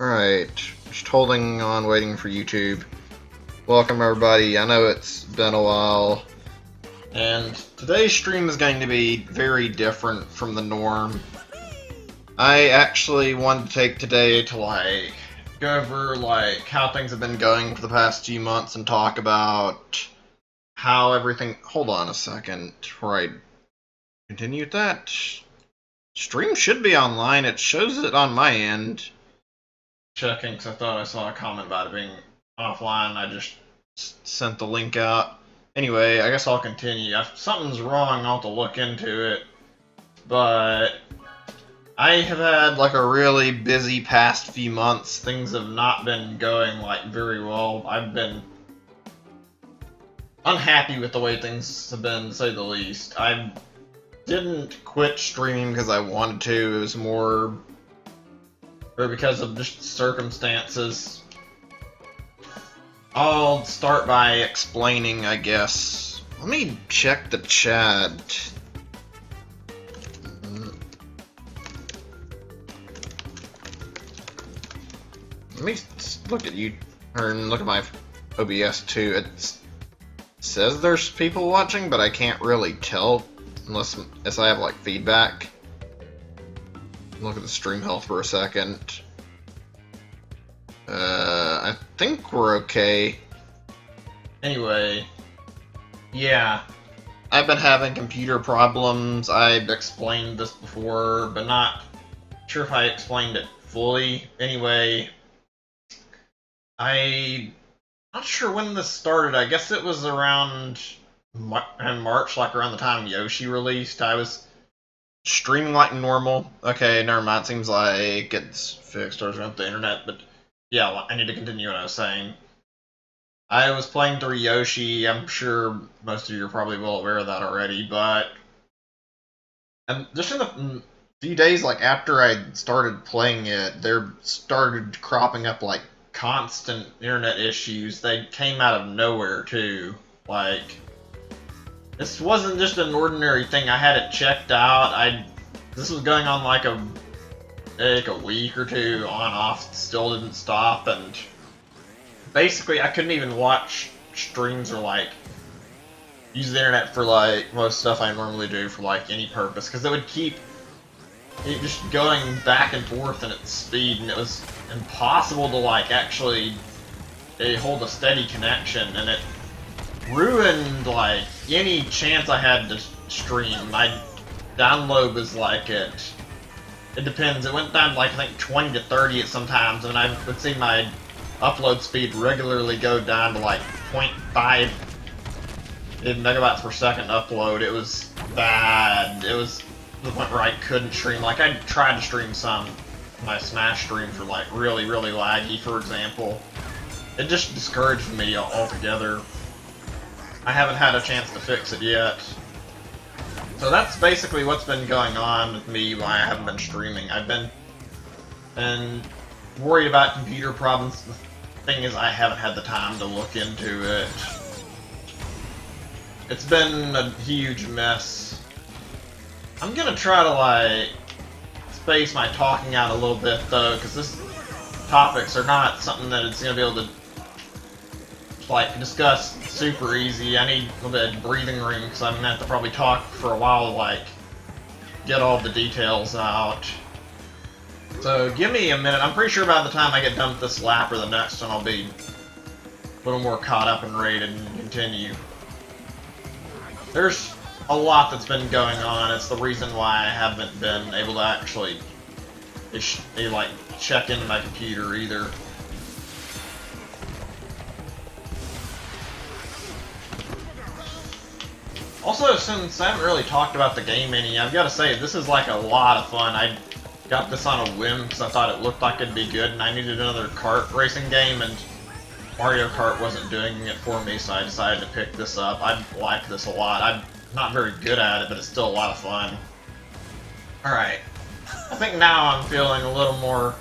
Alright, just holding on, waiting for YouTube. Welcome everybody, I know it's been a while. And today's stream is going to be very different from the norm. I actually wanted to take today to go over how things have been going for the past few months and talk about how everything... Hold on a second before I continue with that. Stream should be online, it shows it on my end. Checking because I thought I saw a comment about it being offline. I just sent the link out. Anyway, I guess I'll continue. If something's wrong, I'll have to look into it. But I have had a really busy past few months. Things have not been going very well. I've been unhappy with the way things have been, to say the least. I didn't quit streaming because I wanted to. It was more because of just circumstances. I'll start by explaining, I guess. Let me check the chat. Let me look at you, or look at my OBS too. It says there's people watching, but I can't really tell unless I have feedback. Look at the stream health for a second. I think we're okay. Anyway, yeah. I've been having computer problems. I've explained this before, but not sure if I explained it fully. Anyway, I'm not sure when this started. I guess it was around in March, around the time Yoshi released. I was streaming like normal. Okay, never mind. Seems like it's fixed or something the internet, but yeah, I need to continue what I was saying. I was playing through Yoshi. I'm sure most of you are probably well aware of that already, but just in the few days after I started playing it, there started cropping up constant internet issues. They came out of nowhere too. This wasn't just an ordinary thing. I had it checked out. This was going on a week or two on off, still didn't stop, and basically I couldn't even watch streams or use the internet for most stuff I normally do for any purpose, because it would keep it just going back and forth in its speed, and it was impossible to actually hold a steady connection, and it ruined any chance I had to stream. My download was it depends. It went down to I think 20 to 30 at sometimes, and I would see my upload speed regularly go down to 0.5 megabytes per second upload. It was bad. It was to the point where I couldn't stream. I tried to stream my Smash streams were really, really laggy, for example. It just discouraged me altogether. I haven't had a chance to fix it yet. So that's basically what's been going on with me while I haven't been streaming. I've been worried about computer problems. The thing is, I haven't had the time to look into it. It's been a huge mess. I'm gonna try to space my talking out a little bit though, because this topics are not something that it's gonna be able to discuss super easy. I need a little bit of breathing room because I'm gonna have to probably talk for a while to get all the details out. So give me a minute. I'm pretty sure by the time I get done with this lap or the next one, I'll be a little more caught up and ready to continue. There's a lot that's been going on. It's the reason why I haven't been able to actually check into my computer either. Also, since I haven't really talked about the game any, I've got to say, this is a lot of fun. I got this on a whim because I thought it looked like it'd be good, and I needed another kart racing game, and Mario Kart wasn't doing it for me, so I decided to pick this up. I like this a lot. I'm not very good at it, but it's still a lot of fun. Alright. I think now I'm feeling a little more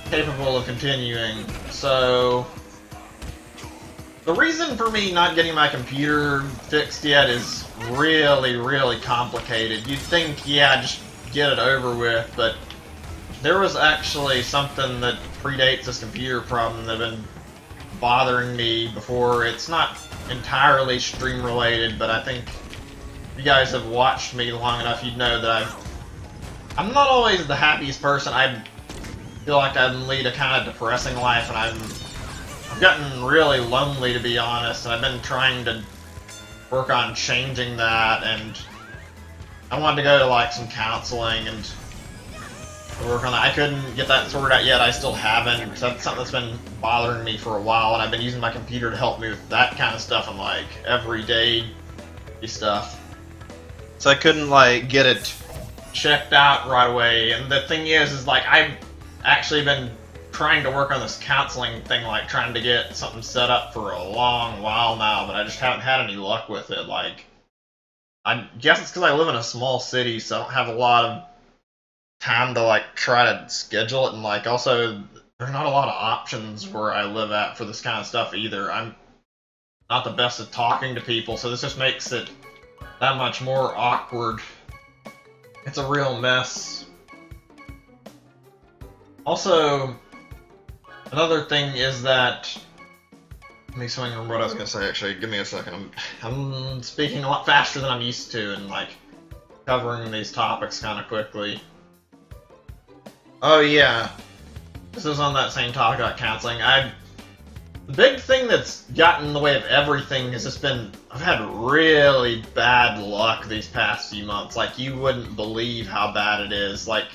capable of continuing, so the reason for me not getting my computer fixed yet is really, really complicated. You'd think, yeah, just get it over with, but there was actually something that predates this computer problem that had been bothering me before. It's not entirely stream related, but I think if you guys have watched me long enough, you'd know that I'm not always the happiest person. I feel like I lead a kind of depressing life, and I've gotten really lonely, to be honest, and I've been trying to work on changing that, and I wanted to go to like some counseling and work on that. I couldn't get that sorted out yet. I still haven't, because that's something that's been bothering me for a while, and I've been using my computer to help me with that kind of stuff and like everyday stuff. So I couldn't like get it checked out right away. And the thing is like I've actually been trying to work on this counseling thing, like trying to get something set up for a long while now, but I just haven't had any luck with it. Like, I guess it's because I live in a small city, so I don't have a lot of time to like try to schedule it, and like also there's not a lot of options where I live at for this kind of stuff either. I'm not the best at talking to people, so this just makes it that much more awkward. It's a real mess. Also, another thing is that, let me swing on what I was going to say actually, give me a second. I'm speaking a lot faster than I'm used to and like covering these topics kind of quickly. Oh yeah, this is on that same topic about counseling. The big thing that's gotten in the way of everything has just been, I've had really bad luck these past few months. Like, you wouldn't believe how bad it is. Like,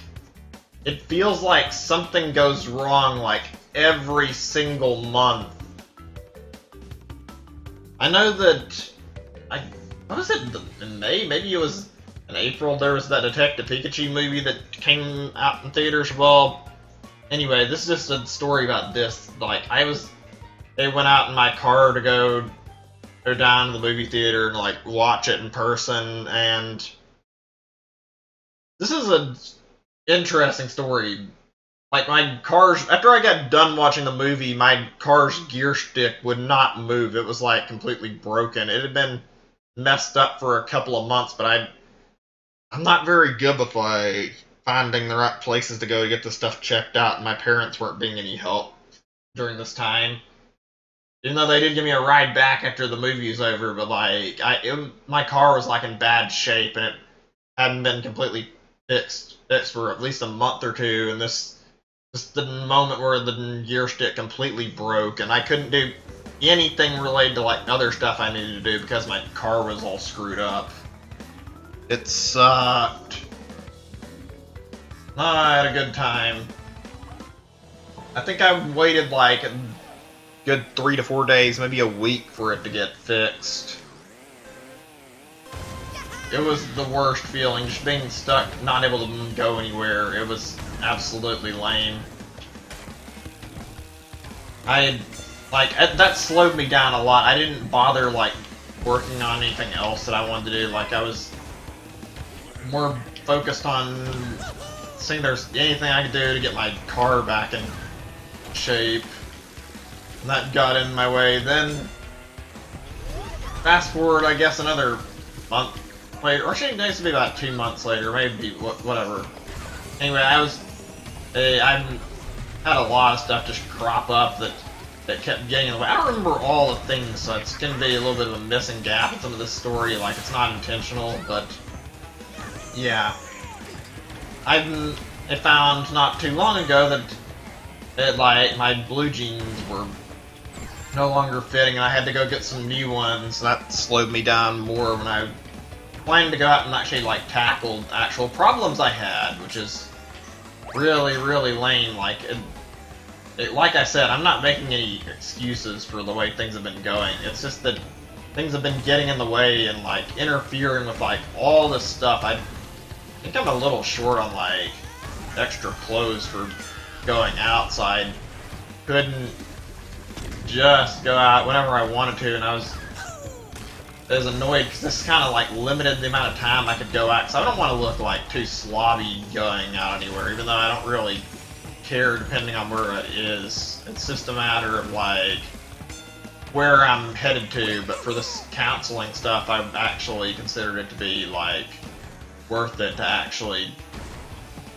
it feels like something goes wrong like every single month. I know that what was it, in May? Maybe it was in April, there was that Detective Pikachu movie that came out in theaters. Well, anyway, this is just a story about this. Like, they went out in my car to go down to the movie theater and like watch it in person, and this is an interesting story. Like, my car's, after I got done watching the movie, my car's gear stick would not move. It was like completely broken. It had been messed up for a couple of months, but I'm not very good with like finding the right places to go to get this stuff checked out, and my parents weren't being any help during this time. Even though they did give me a ride back after the movie was over, but like my car was like in bad shape, and it hadn't been completely fixed for at least a month or two, and this the moment where the gear stick completely broke, and I couldn't do anything related to like other stuff I needed to do because my car was all screwed up. It sucked. I had a good time. I think I waited like a good 3 to 4 days, maybe a week for it to get fixed. It was the worst feeling, just being stuck, not able to go anywhere. It was absolutely lame. That slowed me down a lot. I didn't bother, like, working on anything else that I wanted to do. Like, I was more focused on seeing if there's anything I could do to get my car back in shape. And that got in my way. Then, fast forward, I guess, another month later, or actually, it needs to be about 2 months later, maybe, whatever. Anyway, I had a lot of stuff just crop up that kept getting in the way. I don't remember all the things, so it's going to be a little bit of a missing gap in some of this story. Like, it's not intentional, but yeah. I found not too long ago that like my blue jeans were no longer fitting, and I had to go get some new ones. That slowed me down more when I planned to go out and actually like tackle actual problems I had, which is really, really lame. Like, like I said, I'm not making any excuses for the way things have been going. It's just that things have been getting in the way and like interfering with like all this stuff. I think I'm a little short on like extra clothes for going outside. Couldn't just go out whenever I wanted to, and I was annoyed because this kind of like limited the amount of time I could go out, because I don't want to look like too slobby going out anywhere, even though I don't really care depending on where it is. It's just a matter of like where I'm headed to. But for this counseling stuff, I've actually considered it to be like worth it to actually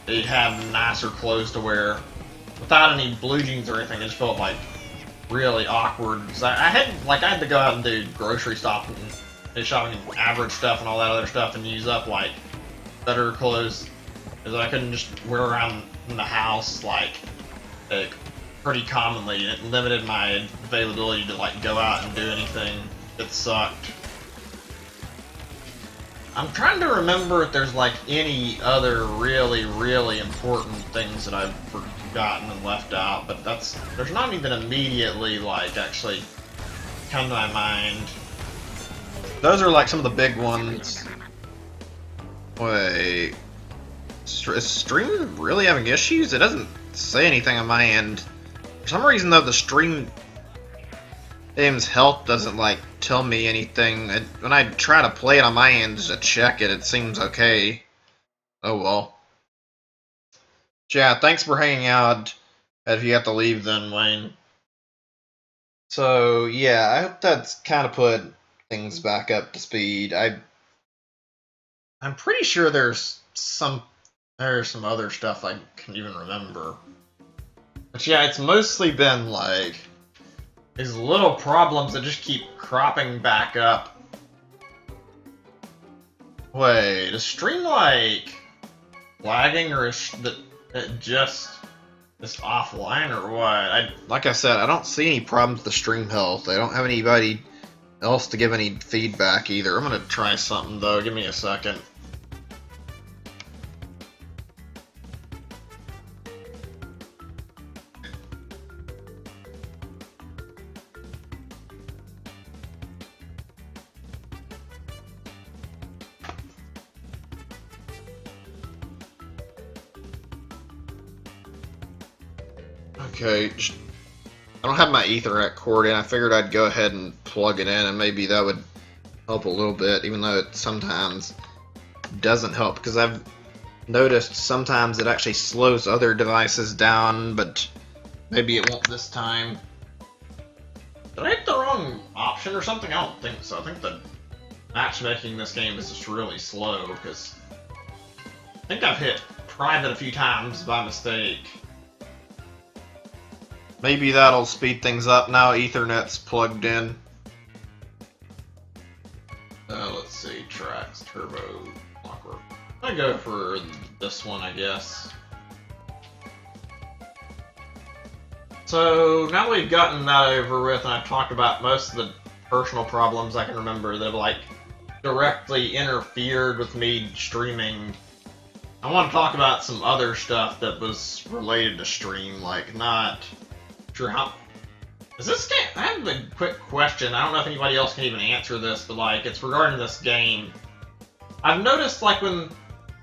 they'd have nicer clothes to wear without any blue jeans or anything. It just felt like really awkward. Cause I had to go out and do grocery shopping and average stuff and all that other stuff and use up like better clothes because I couldn't just wear around in the house like pretty commonly. It limited my availability to like go out and do anything. It sucked. I'm trying to remember if there's like any other really, really important things that I've forgotten and left out, but there's not even immediately like actually come to my mind. Those are like some of the big ones. Wait, is stream really having issues? It doesn't say anything on my end. For some reason though, the stream game's health doesn't like tell me anything. When I try to play it on my end to check it, it seems okay. Oh well. Yeah, thanks for hanging out. If you have to leave then, Wayne. So yeah, I hope that's kind of put things back up to speed. I'm pretty sure there's some other stuff I can even remember. But yeah, it's mostly been like these little problems that just keep cropping back up. Wait, is stream like lagging or is it just offline or what? Like I said, I don't see any problems with the stream health. I don't have anybody else to give any feedback either. I'm gonna try something though. Give me a second. Okay, I don't have my Ethernet cord in. I figured I'd go ahead and plug it in, and maybe that would help a little bit, even though it sometimes doesn't help, because I've noticed sometimes it actually slows other devices down, but maybe it won't this time. Did I hit the wrong option or something? I don't think so. I think the matchmaking in this game is just really slow, because I think I've hit private a few times by mistake. Maybe that'll speed things up now Ethernet's plugged in. Let's see, tracks, turbo, clockwork. I go for this one, I guess. So now we've gotten that over with, and I've talked about most of the personal problems I can remember that have like directly interfered with me streaming. I want to talk about some other stuff that was related to stream, like not sure how. Is this game? I have a quick question. I don't know if anybody else can even answer this, but like it's regarding this game. I've noticed like when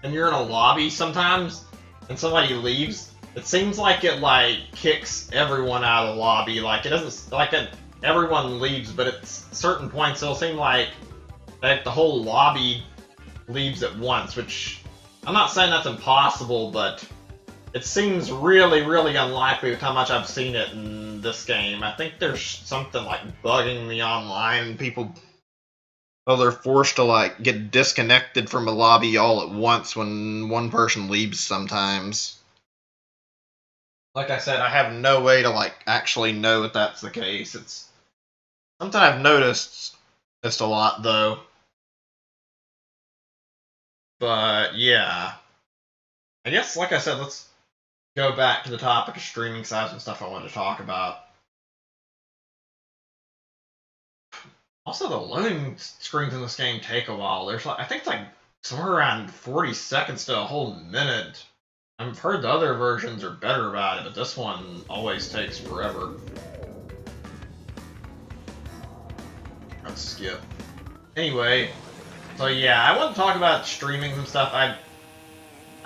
you're in a lobby sometimes and somebody leaves, it seems like it like kicks everyone out of the lobby. Like it doesn't like everyone leaves, but at certain points it'll seem like the whole lobby leaves at once. Which I'm not saying that's impossible, but it seems really, really unlikely with how much I've seen it in this game. I think there's something like bugging the online. People, they're forced to like get disconnected from a lobby all at once when one person leaves sometimes. Like I said, I have no way to like actually know if that's the case. It's something I've noticed just a lot though. But yeah, I guess like I said, let's go back to the topic of streaming size and stuff I wanted to talk about. Also, the loading screens in this game take a while. There's like, I think it's like somewhere around 40 seconds to a whole minute. I've heard the other versions are better about it, but this one always takes forever. Let's skip. Anyway, so yeah, I want to talk about streaming and stuff. I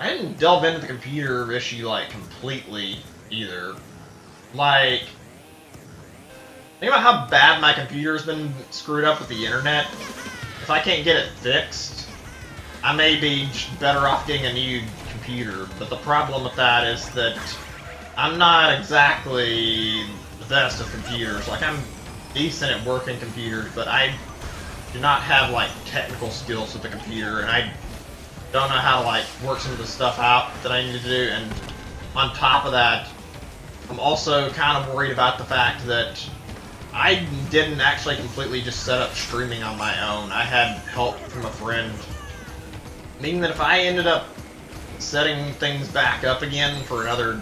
didn't delve into the computer issue like completely either. Like, think about how bad my computer's been screwed up with the internet. If I can't get it fixed, I may be better off getting a new computer. But the problem with that is that I'm not exactly the best of computers. Like, I'm decent at working computers, but I do not have like technical skills with the computer, and don't know how to like work some of the stuff out that I need to do, and on top of that, I'm also kind of worried about the fact that I didn't actually completely just set up streaming on my own. I had help from a friend, meaning that if I ended up setting things back up again for another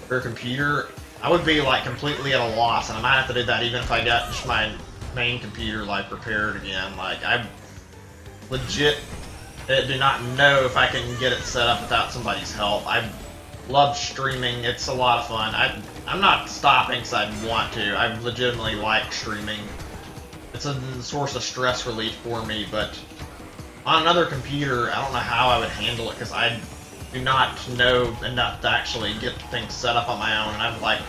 computer, I would be like completely at a loss, and I might have to do that even if I got just my main computer like repaired again. Like I legit do not know if I can get it set up without somebody's help. I love streaming. It's a lot of fun. I'm not stopping because I want to. I legitimately like streaming. It's a source of stress relief for me, but on another computer, I don't know how I would handle it because I do not know enough to actually get things set up on my own. And I've like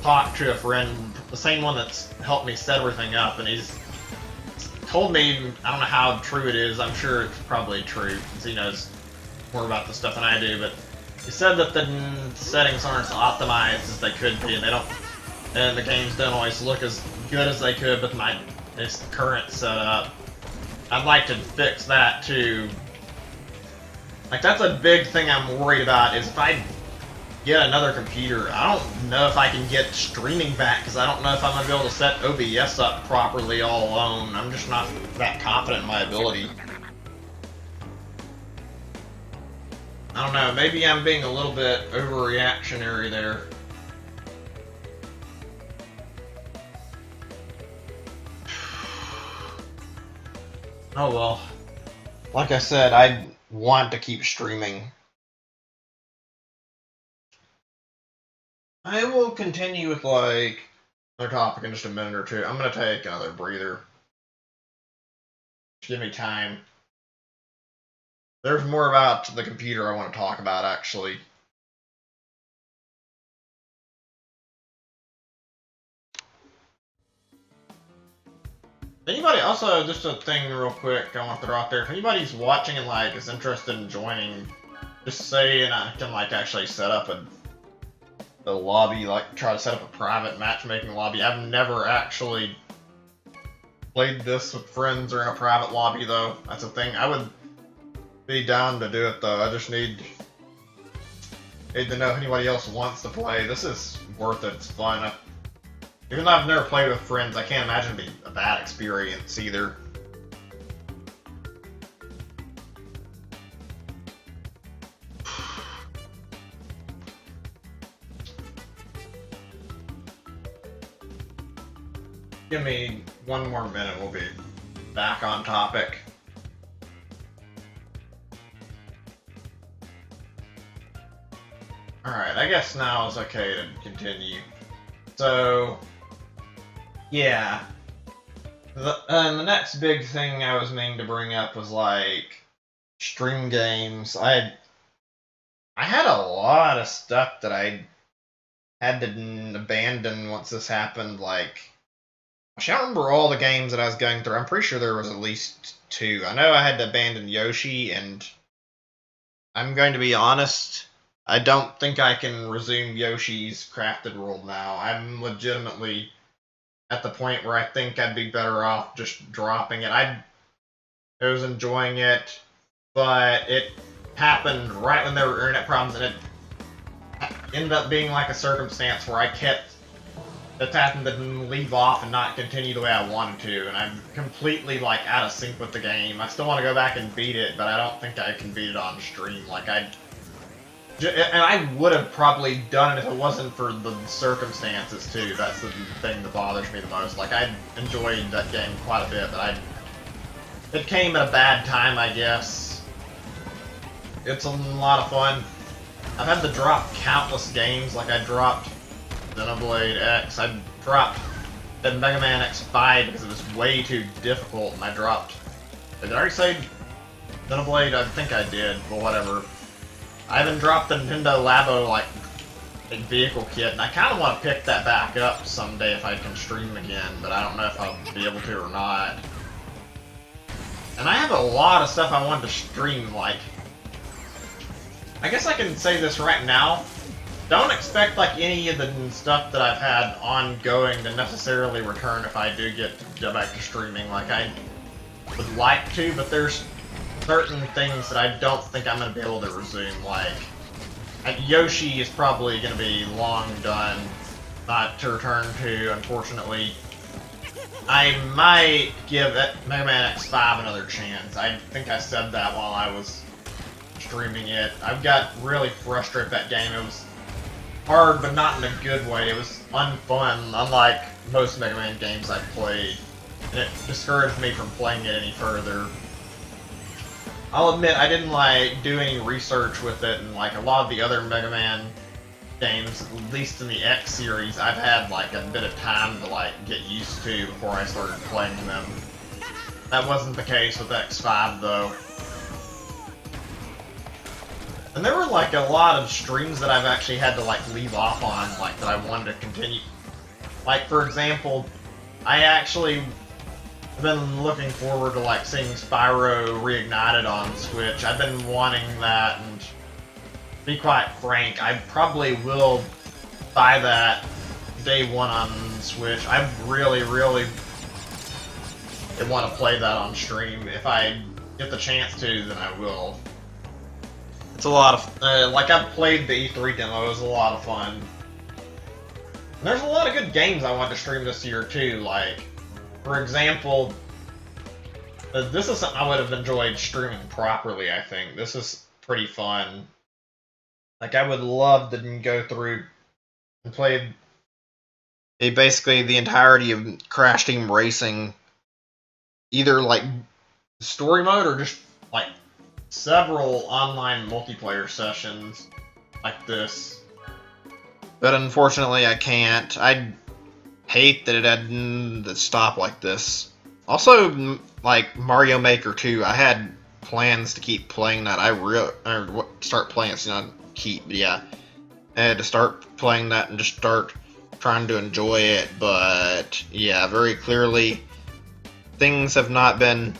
talked to a friend, the same one that's helped me set everything up, and he's told me, I don't know how true it is, I'm sure it's probably true, because he knows more about this stuff than I do, but he said that the settings aren't as optimized as they could be, and the games don't always look as good as they could with this current setup. I'd like to fix that too. Like, that's a big thing I'm worried about, is if I get another computer, I don't know if I can get streaming back, because I don't know if I'm going to be able to set OBS up properly all alone. I'm just not that confident in my ability. I don't know, maybe I'm being a little bit overreactionary there. Oh well. Like I said, I want to keep streaming. I will continue with like another topic in just a minute or two. I'm gonna take another breather. Just give me time. There's more about the computer I want to talk about, actually. Anybody, also, just a thing real quick I want to throw out there. If anybody's watching and like is interested in joining, just say, and I can like actually set up a lobby, like try to set up a private matchmaking lobby. I've never actually played this with friends or in a private lobby though. That's a thing. I would be down to do it though. I just need to know if anybody else wants to play. This is worth it. It's fun. Even though I've never played with friends, I can't imagine it being a bad experience either. Give me one more minute, we'll be back on topic. Alright, I guess now is okay to continue. So, yeah. The next big thing I was meaning to bring up was, like, stream games. I had a lot of stuff that I had to abandon once this happened, like, I don't remember all the games that I was going through. I'm pretty sure there was at least 2. I know I had to abandon Yoshi, and I'm going to be honest, I don't think I can resume Yoshi's Crafted World now. I'm legitimately at the point where I think I'd be better off just dropping it. I was enjoying it, but it happened right when there were internet problems, and it ended up being like a circumstance where I kept attempting to leave off and not continue the way I wanted to, and I'm completely like out of sync with the game. I still want to go back and beat it, but I don't think I can beat it on stream. Like and I would have probably done it if it wasn't for the circumstances too. That's the thing that bothers me the most. Like I enjoyed that game quite a bit, but it came at a bad time, I guess. It's a lot of fun. I've had to drop countless games. Like I dropped Xenoblade X. I dropped Mega Man X5 because it was way too difficult, and I dropped. Did I already say Xenoblade? I think I did, but whatever. I haven't dropped the Nintendo Labo like vehicle kit, and I kind of want to pick that back up someday if I can stream again, but I don't know if I'll be able to or not. And I have a lot of stuff I wanted to stream. Like, I guess I can say this right now. Don't expect like any of the stuff that I've had ongoing to necessarily return if I do get to go back to streaming. Like I would like to, but there's certain things that I don't think I'm going to be able to resume, like Yoshi is probably going to be long done, not to return to, unfortunately. I might give Mega Man X5 another chance. I think I said that while I was streaming it. I've got really frustrated with that game. It was hard, but not in a good way. It was unfun, unlike most Mega Man games I've played. And it discouraged me from playing it any further. I'll admit, I didn't do any research with it, and a lot of the other Mega Man games, at least in the X series, I've had a bit of time to get used to before I started playing them. That wasn't the case with X5 though. And there were a lot of streams that I've actually had to leave off on, that I wanted to continue. For example, I actually have been looking forward to seeing Spyro Reignited on Switch. I've been wanting that, and to be quite frank, I probably will buy that day one on Switch. I really want to play that on stream. If I get the chance to, then I will. It's a lot of I've played the E3 demo. It was a lot of fun. And there's a lot of good games I want to stream this year too. For example, this is something I would have enjoyed streaming properly. I think this is pretty fun. I would love to go through and play basically the entirety of Crash Team Racing, either story mode or just several online multiplayer sessions like this. But unfortunately I can't. I hate that it had to stop like this. Also, Mario Maker 2, I had plans to keep playing that. Start playing it, so not keep, but yeah. I had to start playing that and just start trying to enjoy it, but yeah, very clearly things have not been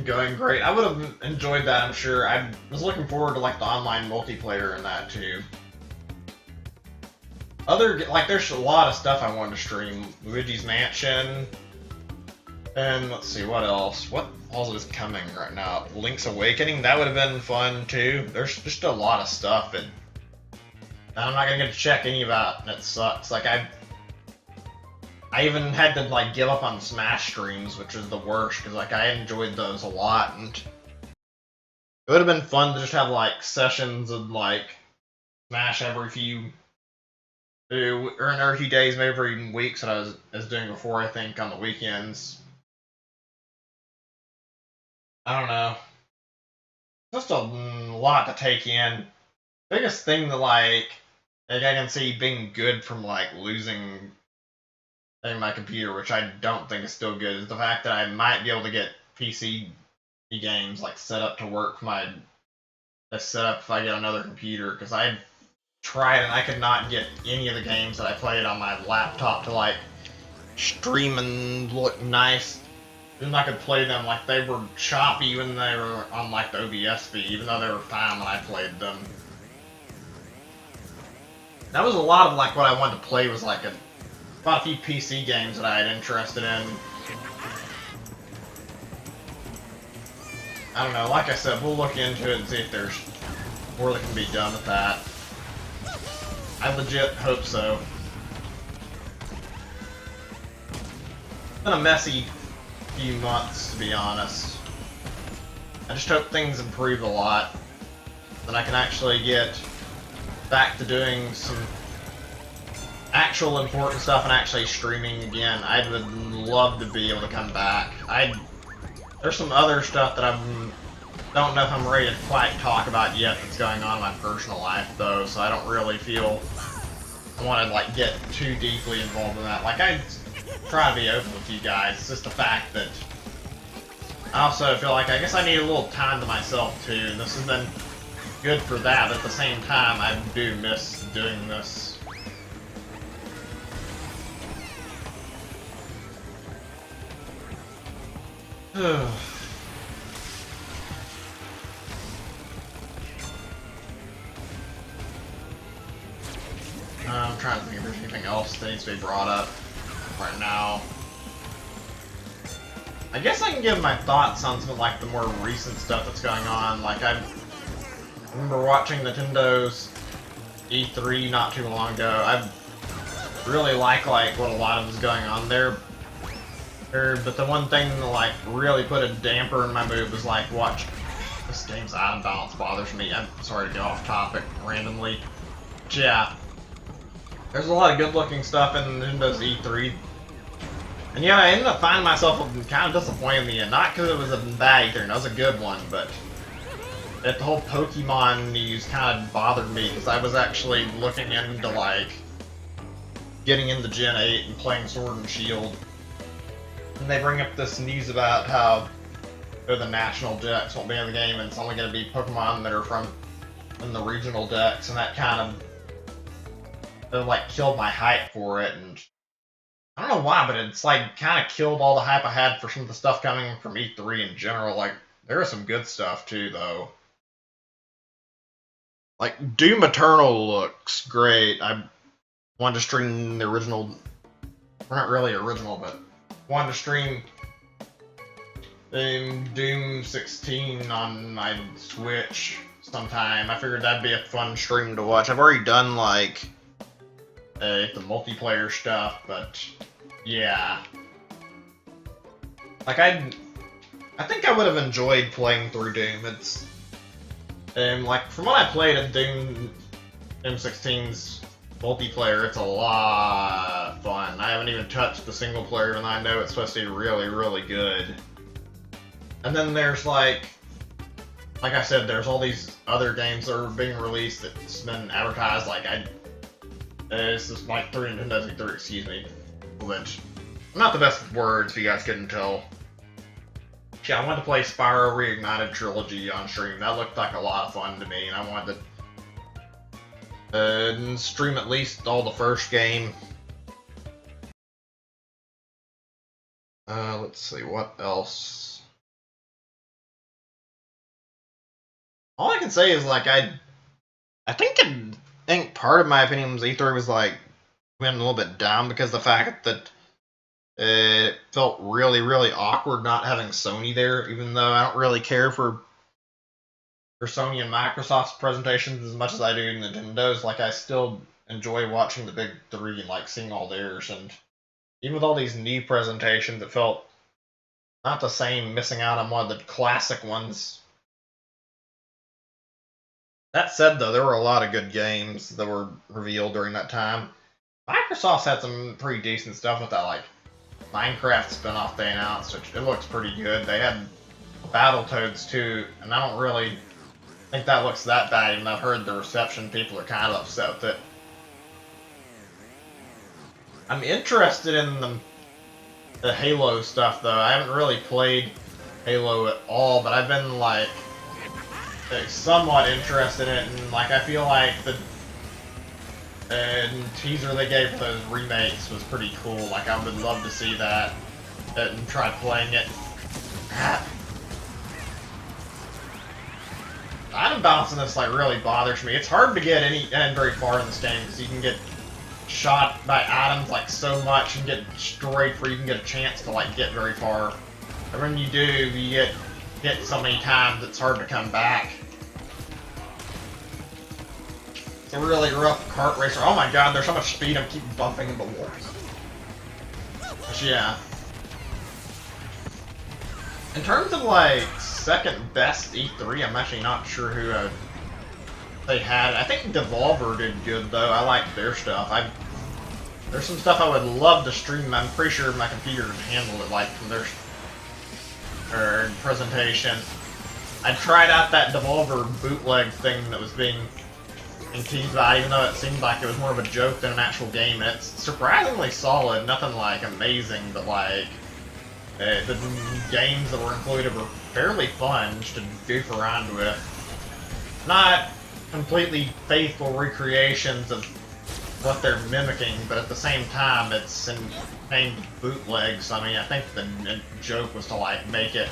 going great. I would have enjoyed that, I'm sure. I was looking forward to the online multiplayer in that too. There's a lot of stuff I wanted to stream. Luigi's Mansion, and let's see, what else? What all is coming right now? Link's Awakening, that would have been fun too. There's just a lot of stuff, and I'm not gonna get to check any of that, and it sucks. I even had to give up on Smash streams, which is the worst, because I enjoyed those a lot, and it would have been fun to just have sessions of Smash every few days, maybe every weeks that I was doing before, I think, on the weekends. I don't know. Just a lot to take in. Biggest thing that I can see being good from losing my computer, which I don't think is still good, is the fact that I might be able to get PC games set up to work for my setup if I get another computer, because I tried and I could not get any of the games that I played on my laptop to stream and look nice. And I could play them they were choppy when they were on the OBS feed, even though they were fine when I played them. That was a lot of what I wanted to play was about a few PC games that I had interested in. I don't know, like I said, we'll look into it and see if there's more that can be done with that. I legit hope so. It's been a messy few months, to be honest. I just hope things improve a lot, that I can actually get back to doing some actual important stuff and actually streaming again. I would love to be able to come back. There's some other stuff that I don't know if I'm ready to quite talk about yet that's going on in my personal life, though, so I don't really feel I want to get too deeply involved in that. I try to be open with you guys. It's just the fact that I also feel I guess I need a little time to myself too, and this has been good for that, but at the same time I do miss doing this. I'm trying to think if there's anything else that needs to be brought up right now. I guess I can give my thoughts on some of like the more recent stuff that's going on. Like I remember watching Nintendo's E3 not too long ago. I really like what a lot of is going on there. But the one thing that like really put a damper in my mood was like watch this game's out of balance bothers me. I'm sorry to go off topic randomly. But yeah. There's a lot of good looking stuff in Nintendo's E3. And yeah, I ended up finding myself kind of disappointed in the end. Not because it was a bad E3, that was a good one, but that the whole Pokemon news kind of bothered me because I was actually looking into like getting into Gen 8 and playing Sword and Shield. And they bring up this news about how the national decks won't be in the game and it's only going to be Pokemon that are from in the regional decks, and that kind of like killed my hype for it. And I don't know why, but it's like kind of killed all the hype I had for some of the stuff coming from E3 in general. Like there is some good stuff too, though. Like Doom Eternal looks great. I wanted to stream the original, well, not really original, but wanted to stream Doom 16 on my Switch sometime. I figured that'd be a fun stream to watch. I've already done like the multiplayer stuff, but yeah. Like I think I would have enjoyed playing through Doom. It's like from what I played of Doom 16's multiplayer, it's a lot of fun. I haven't even touched the single player, and I know it's supposed to be really, really good. And then there's like I said, there's all these other games that are being released that's been advertised. Like this is like through Nintendo's E3, excuse me, which not the best words if you guys couldn't tell. Yeah, I wanted to play Spyro Reignited Trilogy on stream. That looked like a lot of fun to me, and I wanted to stream at least all the first game. Let's see, what else? All I can say is like I think part of my opinion was E3 was like went a little bit down because of the fact that it felt really, really awkward not having Sony there, even though I don't really care for Sony and Microsoft's presentations as much as I do Nintendo's. Like I still enjoy watching the big three and like seeing all theirs, and even with all these new presentations, it felt not the same, missing out on one of the classic ones. That said, though, there were a lot of good games that were revealed during that time. Microsoft's had some pretty decent stuff with that, like Minecraft spin-off they announced, which it looks pretty good. They had Battletoads too, and I don't really think that looks that bad, even though I've heard the reception, people are kind of upset with it. I'm interested in the Halo stuff, though. I haven't really played Halo at all, but I've been like somewhat interested in it, and like I feel like the teaser they gave for those remakes was pretty cool. Like I would love to see that and try playing it. Item balance in this like really bothers me. It's hard to get any very far in this game because you can get shot by items like so much and get destroyed before you can get a chance to like get very far. And when you do, you get hit so many times it's hard to come back. It's a really rough kart racer. Oh my god, there's so much speed, I keep bumping into walls. But yeah. In terms of like second best E3, I'm actually not sure who they had. I think Devolver did good though. I liked their stuff. There's some stuff I would love to stream. I'm pretty sure my computer can handle it, like from their presentation. I tried out that Devolver bootleg thing that was being teased about, even though it seemed like it was more of a joke than an actual game. And it's surprisingly solid. Nothing like amazing, but like the games that were included were fairly fun just to goof around with. Not completely faithful recreations of what they're mimicking, but at the same time, it's named bootlegs. I mean, I think the joke was to like make it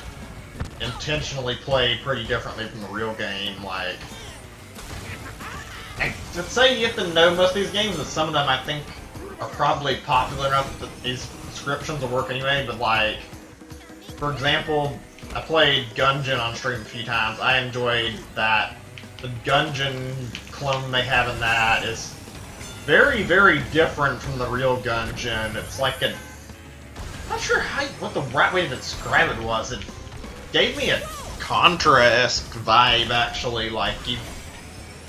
intentionally play pretty differently from the real game. Like, I'd say you have to know most of these games, but some of them I think are probably popular enough that these descriptions will work anyway. But like, for example, I played Gungeon on stream a few times. I enjoyed that. The Gungeon clone they have in that is very, very different from the real Gungeon. It's like a... I'm not sure what the right way to describe it was. It gave me a Contra-esque vibe, actually. Like,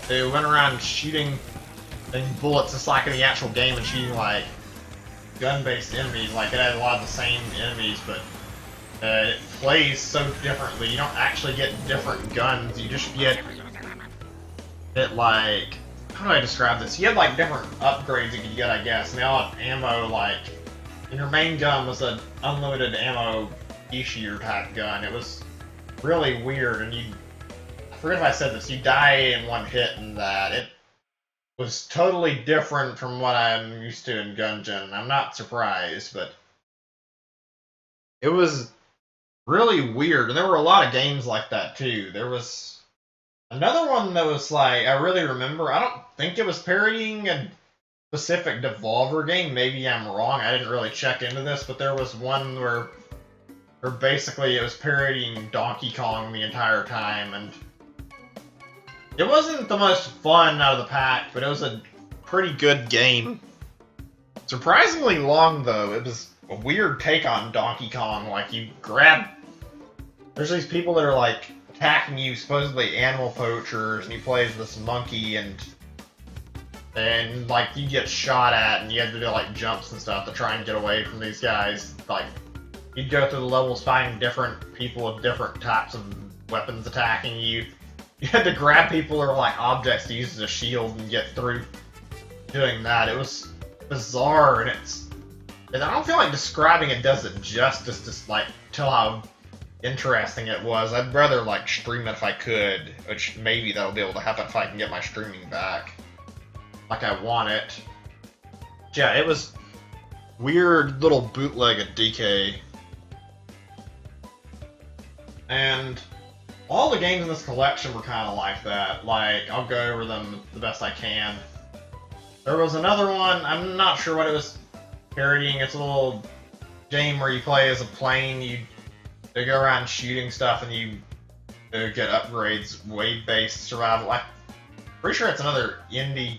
they went around shooting bullets just like in the actual game and shooting, like, gun-based enemies. Like, it had a lot of the same enemies, but it plays so differently. You don't actually get different guns, you just get it, like, how do I describe this? You had like different upgrades you could get, I guess, and they all have ammo. Like, and your main gun was an unlimited ammo Ishier type gun. It was really weird, and I forget if I said this, you die in one hit in that. It was totally different from what I'm used to in Gungeon. I'm not surprised, but it was really weird, and there were a lot of games like that too. There was another one that was like, I really remember, I don't think it was parodying a specific Devolver game, maybe I'm wrong, I didn't really check into this, but there was one where basically it was parodying Donkey Kong the entire time, and it wasn't the most fun out of the pack, but it was a pretty good game. Surprisingly long, though. It was a weird take on Donkey Kong. Like, you grab... There's these people that are, like, attacking you, supposedly animal poachers, and you play as this monkey, and like, you get shot at, and you have to do, like, jumps and stuff to try and get away from these guys. Like, you'd go through the levels finding different people with different types of weapons attacking you. You had to grab people or, like, objects to use as a shield and get through doing that. It was bizarre, and I don't feel like describing it does it justice to, like, tell how interesting it was. I'd rather, like, stream it if I could, which maybe that'll be able to happen if I can get my streaming back like I want it. Yeah, it was weird little bootleg at DK. And all the games in this collection were kind of like that. Like, I'll go over them the best I can. There was another one, I'm not sure what it was parodying. It's a little game where you play as a plane, they go around shooting stuff, and you get upgrades, wave-based survival. Like, pretty sure it's another indie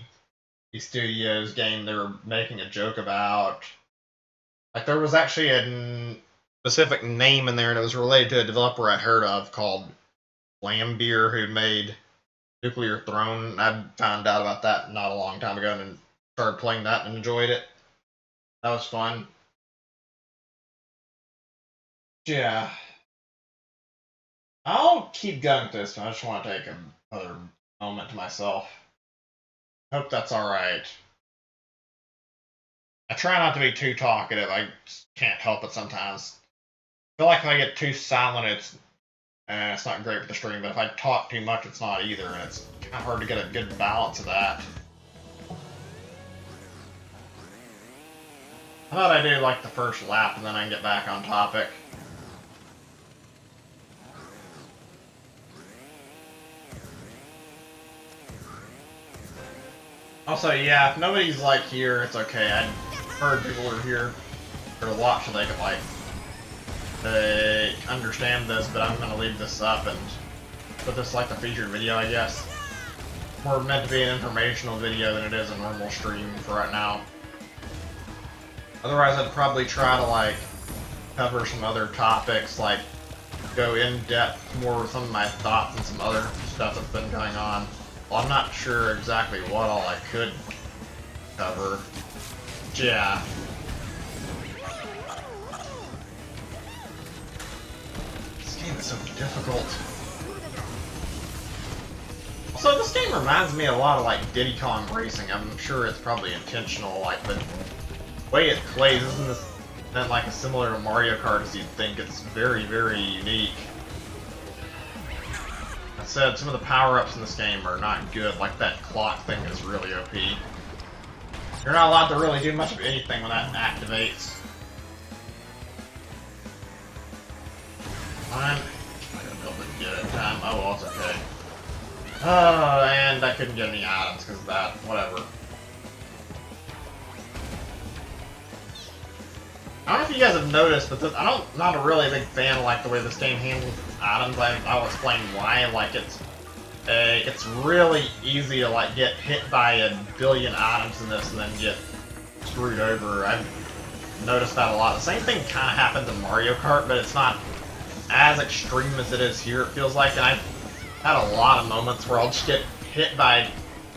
studios game they were making a joke about. Like, there was actually a specific name in there, and it was related to a developer I'd heard of called Flambeer, who made Nuclear Throne. I found out about that not a long time ago and started playing that and enjoyed it. That was fun. Yeah. I'll keep going with this one. I just want to take another moment to myself. Hope that's alright. I try not to be too talkative. I just can't help it sometimes. I feel like if I get too silent, it's not great for the stream, but if I talk too much, it's not either, and it's kind of hard to get a good balance of that. I thought I'd do like the first lap, and then I can get back on topic. Also, yeah, if nobody's like here, it's okay. I heard people were here for to watch so they could like understand this, but I'm gonna leave this up and put this like the featured video, I guess. More meant to be an informational video than it is a normal stream for right now. Otherwise, I'd probably try to like cover some other topics, like go in depth more with some of my thoughts and some other stuff that's been going on. Well, I'm not sure exactly what all I could cover. Yeah. This game is so difficult. So this game reminds me a lot of like Diddy Kong Racing. I'm sure it's probably intentional, like, but the way it plays isn't like similar to Mario Kart as you'd think. It's very, very unique. I said some of the power-ups in this game are not good, like that clock thing is really OP. You're not allowed to really do much of anything when that activates. Fine. I'm not gonna be able to get it in time. Oh well, it's okay. And I couldn't get any items because of that. Whatever. I don't know if you guys have noticed, but not a really big fan of like the way this game handles items. I'll explain why. Like it's really easy to like get hit by a billion items in this and then get screwed over. I've noticed that a lot. The same thing kind of happens in Mario Kart, but it's not as extreme as it is here, it feels like. And I've had a lot of moments where I'll just get hit by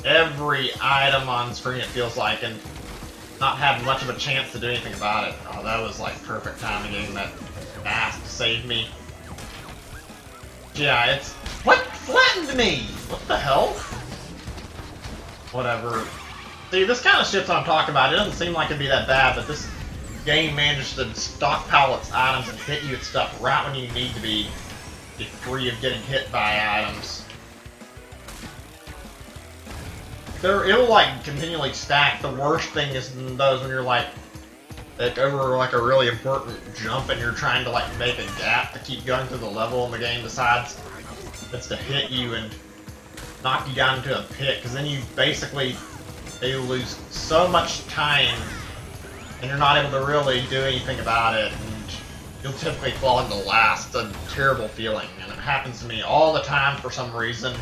every item on screen, it feels like, and not have much of a chance to do anything about it. Oh, that was like perfect timing getting that ass to save me. Yeah, it's... What flattened me? What the hell? Whatever. See, this kind of shit's what I'm talking about. It doesn't seem like it'd be that bad, but this game manages to stockpile its items and hit you with stuff right when you need to be free of getting hit by items. It will like continually stack. The worst thing is those when you're like over like a really important jump and you're trying to like make a gap to keep going through the level, and the game decides it's to hit you and knock you down into a pit, because then you lose so much time and you're not able to really do anything about it, and you'll typically fall into last. It's a terrible feeling, and it happens to me all the time for some reason.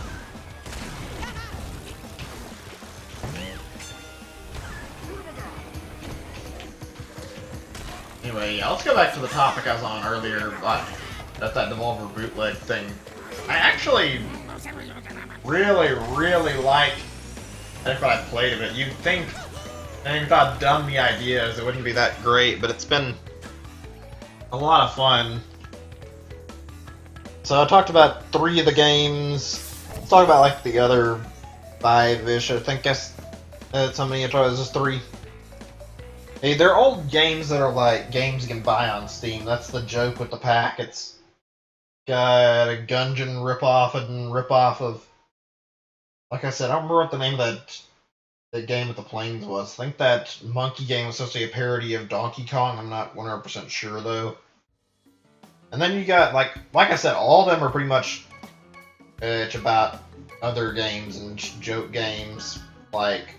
Anyway, yeah, let's go back to the topic I was on earlier, that Devolver bootleg thing. I actually really like what I played of it. You'd think, and how dumb the idea is, it wouldn't be that great, but it's been a lot of fun. So I talked about 3 of the games. Let's talk about like the other 5-ish. I think that's how many I tried. This is 3. Hey, they're old games that are like games you can buy on Steam. That's the joke with the pack. It's got a Gungeon ripoff and ripoff of, like I said, I don't remember what the name of that game with the planes was. I think that monkey game was supposed to be a parody of Donkey Kong. I'm not 100% sure though. And then you got like I said, all of them are pretty much it's about other games and joke games. Like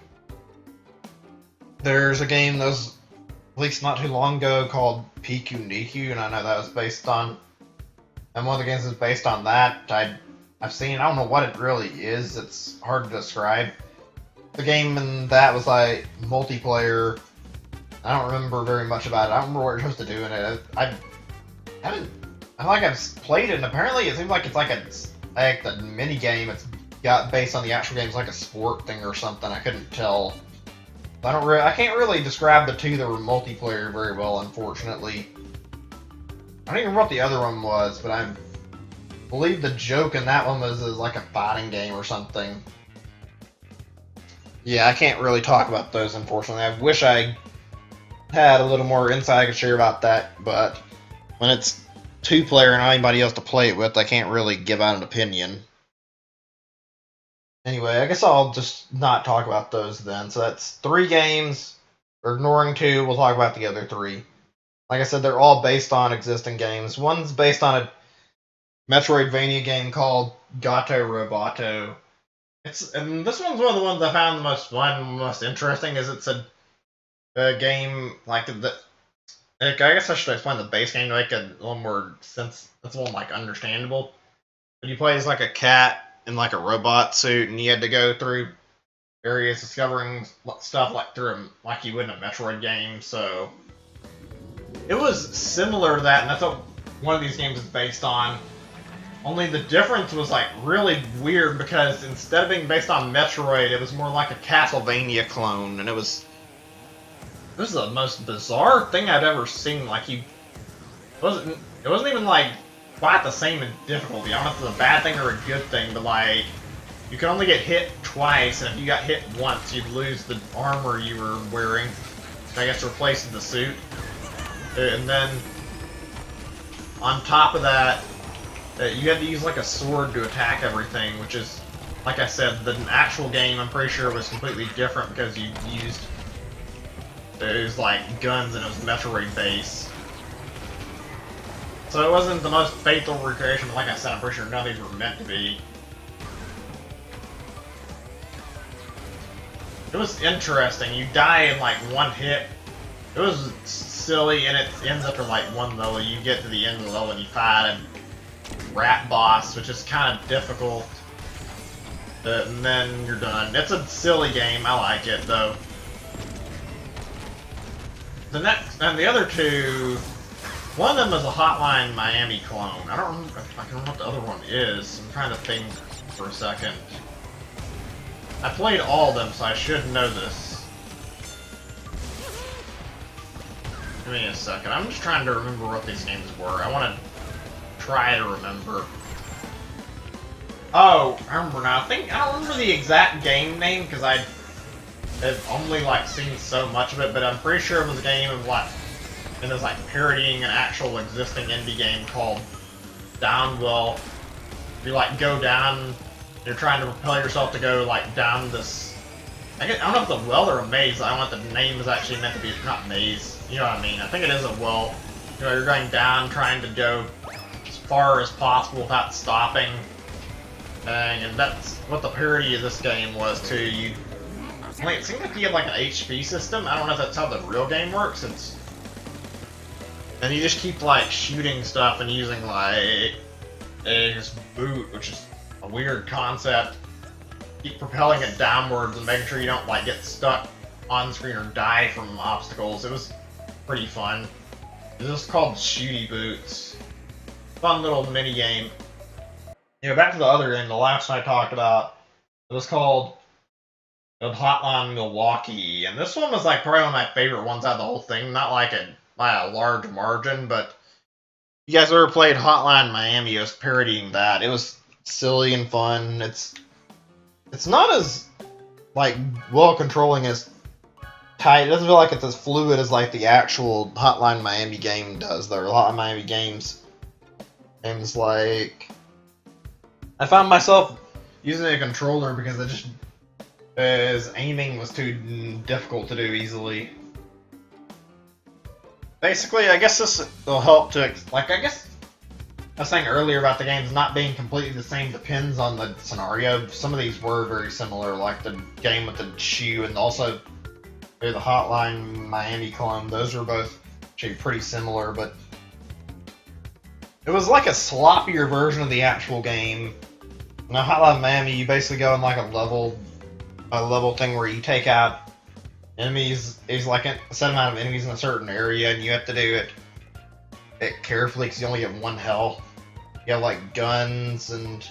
there's a game that was released not too long ago called Piku Niku, and I know that was based on, and one of the games is based on that. I've seen, I don't know what it really is, it's hard to describe. The game in that was like multiplayer. I don't remember very much about it. I don't remember what you're supposed to do in it. I've played it, and apparently it seems like it's like the mini game. It's got based on the actual game. It's like a sport thing or something. I couldn't tell. I can't really describe the 2 that were multiplayer very well, unfortunately. I don't even remember what the other one was, but I believe the joke in that one was like a fighting game or something. Yeah, I can't really talk about those, unfortunately. I wish I had a little more insight I could share about that, but when it's 2-player and not anybody else to play it with, I can't really give out an opinion. Anyway, I guess I'll just not talk about those then. So that's 3 games. We're ignoring 2. We'll talk about the other 3. Like I said, they're all based on existing games. One's based on a Metroidvania game called Gato Roboto. And this one's one of the ones I found the most fun, most interesting, is it's a game like I guess I should explain the base game to make it a little more sense. It's a little like understandable. But you play as like a cat in like a robot suit, and you had to go through areas discovering stuff like you would in a Metroid game. So it was similar to that, and that's what one of these games is based on. Only the difference was like really weird, because instead of being based on Metroid, it was more like a Castlevania clone, and it was the most bizarre thing I've ever seen. Like it wasn't even like quite the same in difficulty. I don't know if it's a bad thing or a good thing, but like you can only get hit twice, and if you got hit once, you'd lose the armor you were wearing. I guess replaces the suit. And then on top of that, you had to use like a sword to attack everything, which is, like I said, the actual game I'm pretty sure was completely different, because you used, it was like guns and it was Metroid based. So it wasn't the most faithful recreation, but like I said, I'm pretty sure none of these were meant to be. It was interesting. You die in like one hit. It was silly, and it ends up in like one level. You get to the end of the level and you fight a rat boss, which is kind of difficult. And then you're done. It's a silly game. I like it though. The next and the other two, one of them is a Hotline Miami clone. I don't remember. I can remember what the other one is. I'm trying to think for a second. I played all of them, so I should know this. Give me a second. I'm just trying to remember what these games were. I want to try to remember. Oh, I remember now. I don't remember the exact game name because I've only like seen so much of it, but I'm pretty sure it was a game of like, and it was like parodying an actual existing indie game called Downwell. You like go down. You're trying to propel yourself to go like down this. I don't know if it's a well or a maze. I don't know if the name is actually meant to be. Not maze. You know what I mean? I think it is a well. You know, you're going down, trying to go as far as possible without stopping. And that's what the parody of this game was too. It seems like you have like an HP system. I don't know if that's how the real game works. And you just keep like shooting stuff and using like this boot, which is a weird concept. Keep propelling it downwards and making sure you don't like get stuck on screen or die from obstacles. It was pretty fun. This is called Shooty Boots. Fun little mini game. You know, back to the other end, the last one I talked about, it was called Hotline Milwaukee, and this one was like probably one of my favorite ones out of the whole thing. Not like by a large margin, but if you guys ever played Hotline Miami, it was parodying that. It was silly and fun. It's not as like well controlling as tight. It doesn't feel like it's as fluid as like the actual Hotline Miami game does. There are Hotline Miami games like I found myself using a controller because it just his aiming was too difficult to do easily. Basically, I guess this will help to like. I guess I was saying earlier about the games not being completely the same depends on the scenario. Some of these were very similar, like the game with the shoe and also the Hotline Miami clone. Those were both actually pretty similar, but it was like a sloppier version of the actual game. Now, Hotline Miami, you basically go in like a level thing where you take out enemies. It's like a set amount of enemies in a certain area, and you have to do it carefully because you only get one health. You have like guns and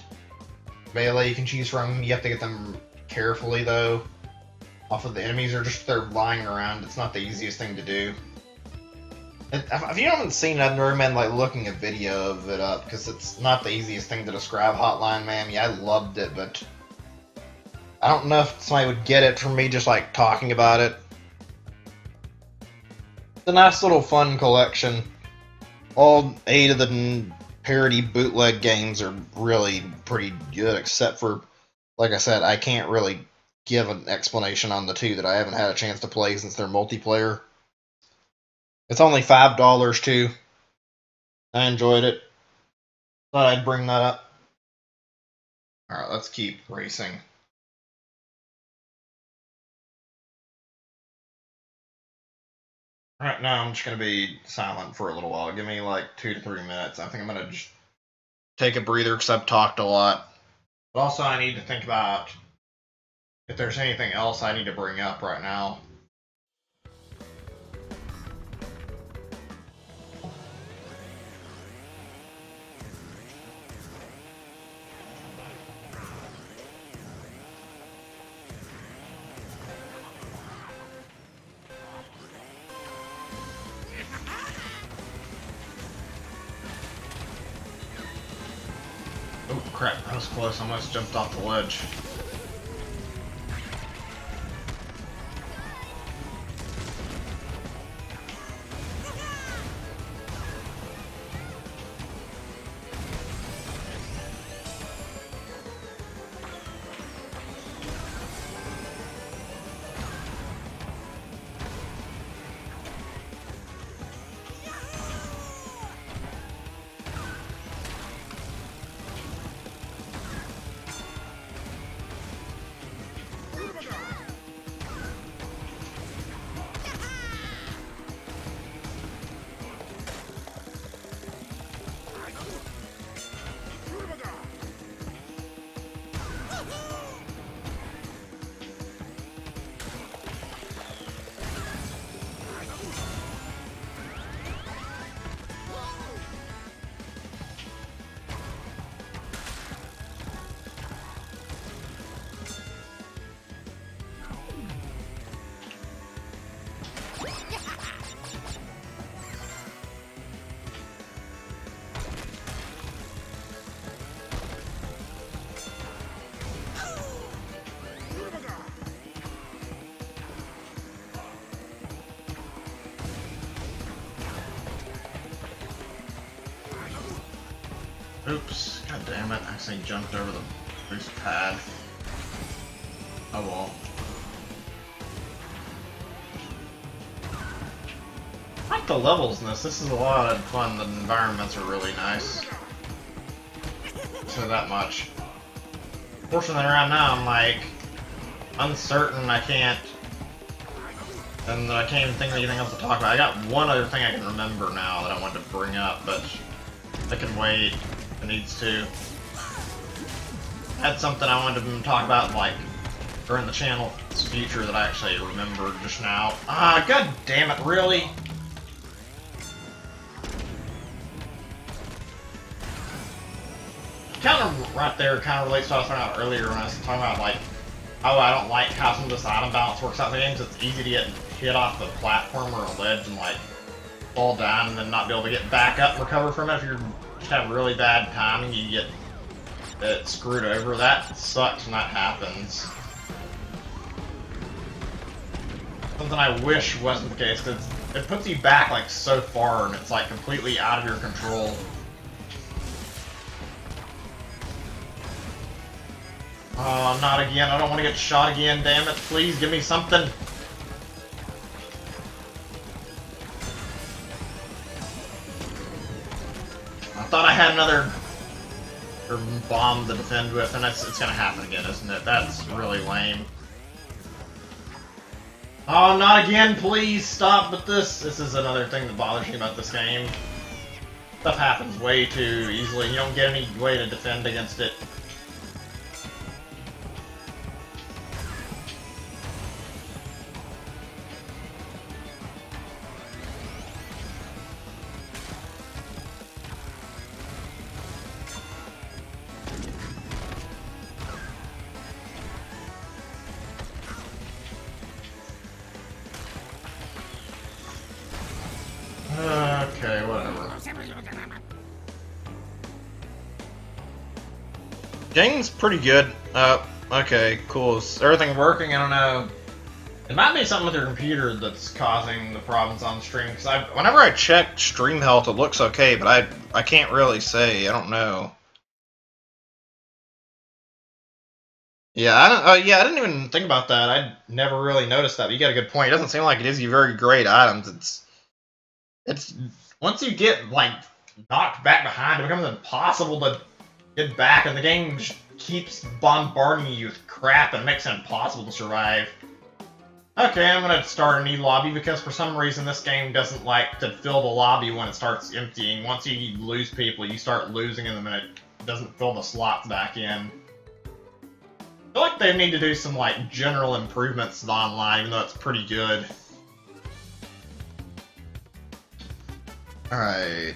melee you can choose from. You have to get them carefully though. Off of the enemies, or just they're lying around. It's not the easiest thing to do. If you haven't seen it, I'd recommend like looking a video of it up because it's not the easiest thing to describe. Hotline Miami, I loved it, but I don't know if somebody would get it from me just like talking about it. It's a nice little fun collection. All 8 of the parody bootleg games are really pretty good, except for, like I said, I can't really give an explanation on the 2 that I haven't had a chance to play since they're multiplayer. It's only $5 too. I enjoyed it. Thought I'd bring that up. Alright, let's keep racing. Alright, now I'm just going to be silent for a little while. Give me like 2 to 3 minutes. I think I'm going to just take a breather because I've talked a lot. But also I need to think about if there's anything else I need to bring up right now. Oh crap, that was close. I almost jumped off the ledge. Oops, god damn it, I accidentally jumped over the boost pad. Oh well. I like the levels in this. This is a lot of fun. The environments are really nice. So that much. Fortunately, right now I'm like uncertain. I can't, and I can't even think of anything else to talk about. I got one other thing I can remember now that I wanted to bring up, but I can wait. If it needs to. I had something I wanted to talk about, like during the channel's future, that I actually remembered just now. Ah, god damn it! Really? Kind of right there kind of relates to what I was talking about earlier when I was talking about, like, oh, I don't like how some of this item balance works out in the games. It's easy to get hit off the platform or a ledge and, like, fall down and then not be able to get back up and recover from it. If you just have really bad timing, you get it screwed over. That sucks when that happens. Something I wish wasn't the case, because it puts you back, like, so far and it's, like, completely out of your control. Oh, not again. I don't want to get shot again, damn it. Please give me something. I thought I had another bomb to defend with, and it's gonna happen again, isn't it? That's really lame. Oh, not again, please stop with this. This is another thing that bothers me about this game. Stuff happens way too easily. You don't get any way to defend against it. Okay, whatever. Game's pretty good. Okay, cool. Is everything working? I don't know. It might be something with your computer that's causing the problems on stream, because whenever I check stream health, it looks okay, but I can't really say. I don't know. Yeah, I didn't even think about that. I never really noticed that, but you got a good point. It doesn't seem like it gives you very great items. It's once you get, like, knocked back behind, it becomes impossible to get back, and the game keeps bombarding you with crap and makes it impossible to survive. Okay, I'm gonna start a new lobby, because for some reason this game doesn't like to fill the lobby when it starts emptying. Once you lose people, you start losing them, and it doesn't fill the slots back in. I feel like they need to do some, like, general improvements to the online, even though it's pretty good. Alright.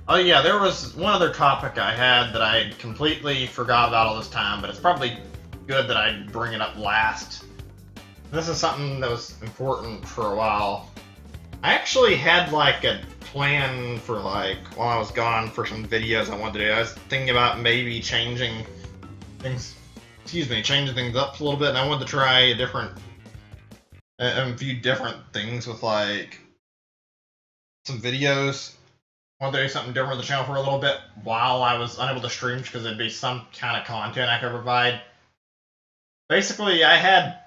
Oh yeah, there was one other topic I had that I completely forgot about all this time, but it's probably good that I bring it up last. This is something that was important for a while. I actually had, like, a plan for, like, while I was gone for some videos I wanted to do. I was thinking about maybe changing things up a little bit, and I wanted to try a few different things with, like, some videos. I wanted to do something different with the channel for a little bit while I was unable to stream, because there'd be some kind of content I could provide. Basically, I had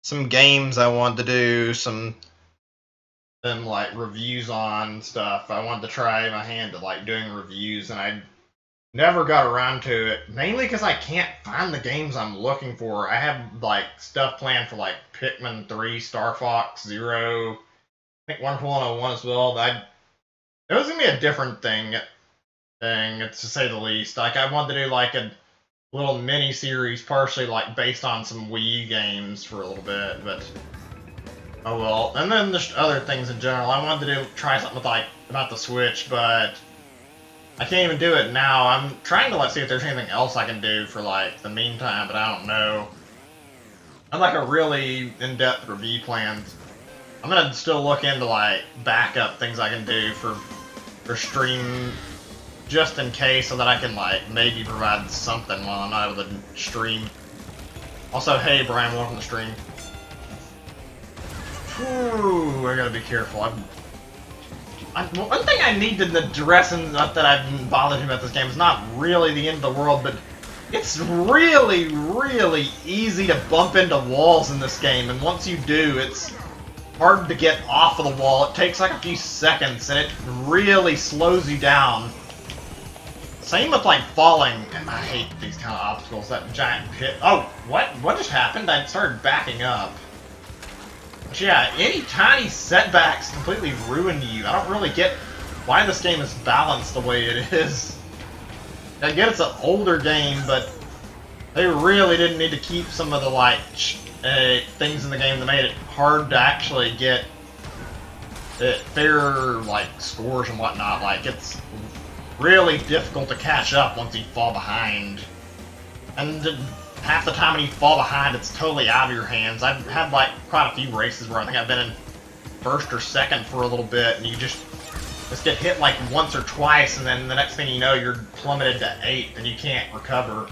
some games I wanted to do, some like reviews on stuff. I wanted to try my hand at, like, doing reviews, and I never got around to it, mainly because I can't find the games I'm looking for. I have, like, stuff planned for, like, Pikmin 3, Star Fox Zero, I think Wonderful 101 as well. It was gonna be a different thing, to say the least. Like, I wanted to do, like, a little mini-series, partially, like, based on some Wii games for a little bit, but oh well. And then just other things in general. I wanted to try something with, like, about the Switch, but I can't even do it now. I'm trying to, like, see if there's anything else I can do for, like, the meantime, but I don't know. I'd like a really in-depth review plan. I'm gonna still look into, like, backup things I can do for stream, just in case, so that I can, like, maybe provide something while I'm not able to stream. Also, hey Brian, welcome to the stream. Whew, I gotta be careful. one thing I need to address, and not that I've bothered him about this game, is not really the end of the world, but it's really, really easy to bump into walls in this game, and once you do, it's hard to get off of the wall. It takes like a few seconds, and it really slows you down. Same with like falling, and I hate these kind of obstacles, that giant pit. Oh, what just happened? I started backing up. But yeah, any tiny setbacks completely ruin you. I don't really get why this game is balanced the way it is. I get it's an older game, but they really didn't need to keep some of the like things in the game that made it hard to actually get fair like scores and whatnot. Like, it's really difficult to catch up once you fall behind, and half the time when you fall behind, it's totally out of your hands. I've had like quite a few races where I think I've been in first or second for a little bit, and you just get hit like once or twice, and then the next thing you know, you're plummeted to 8th and you can't recover.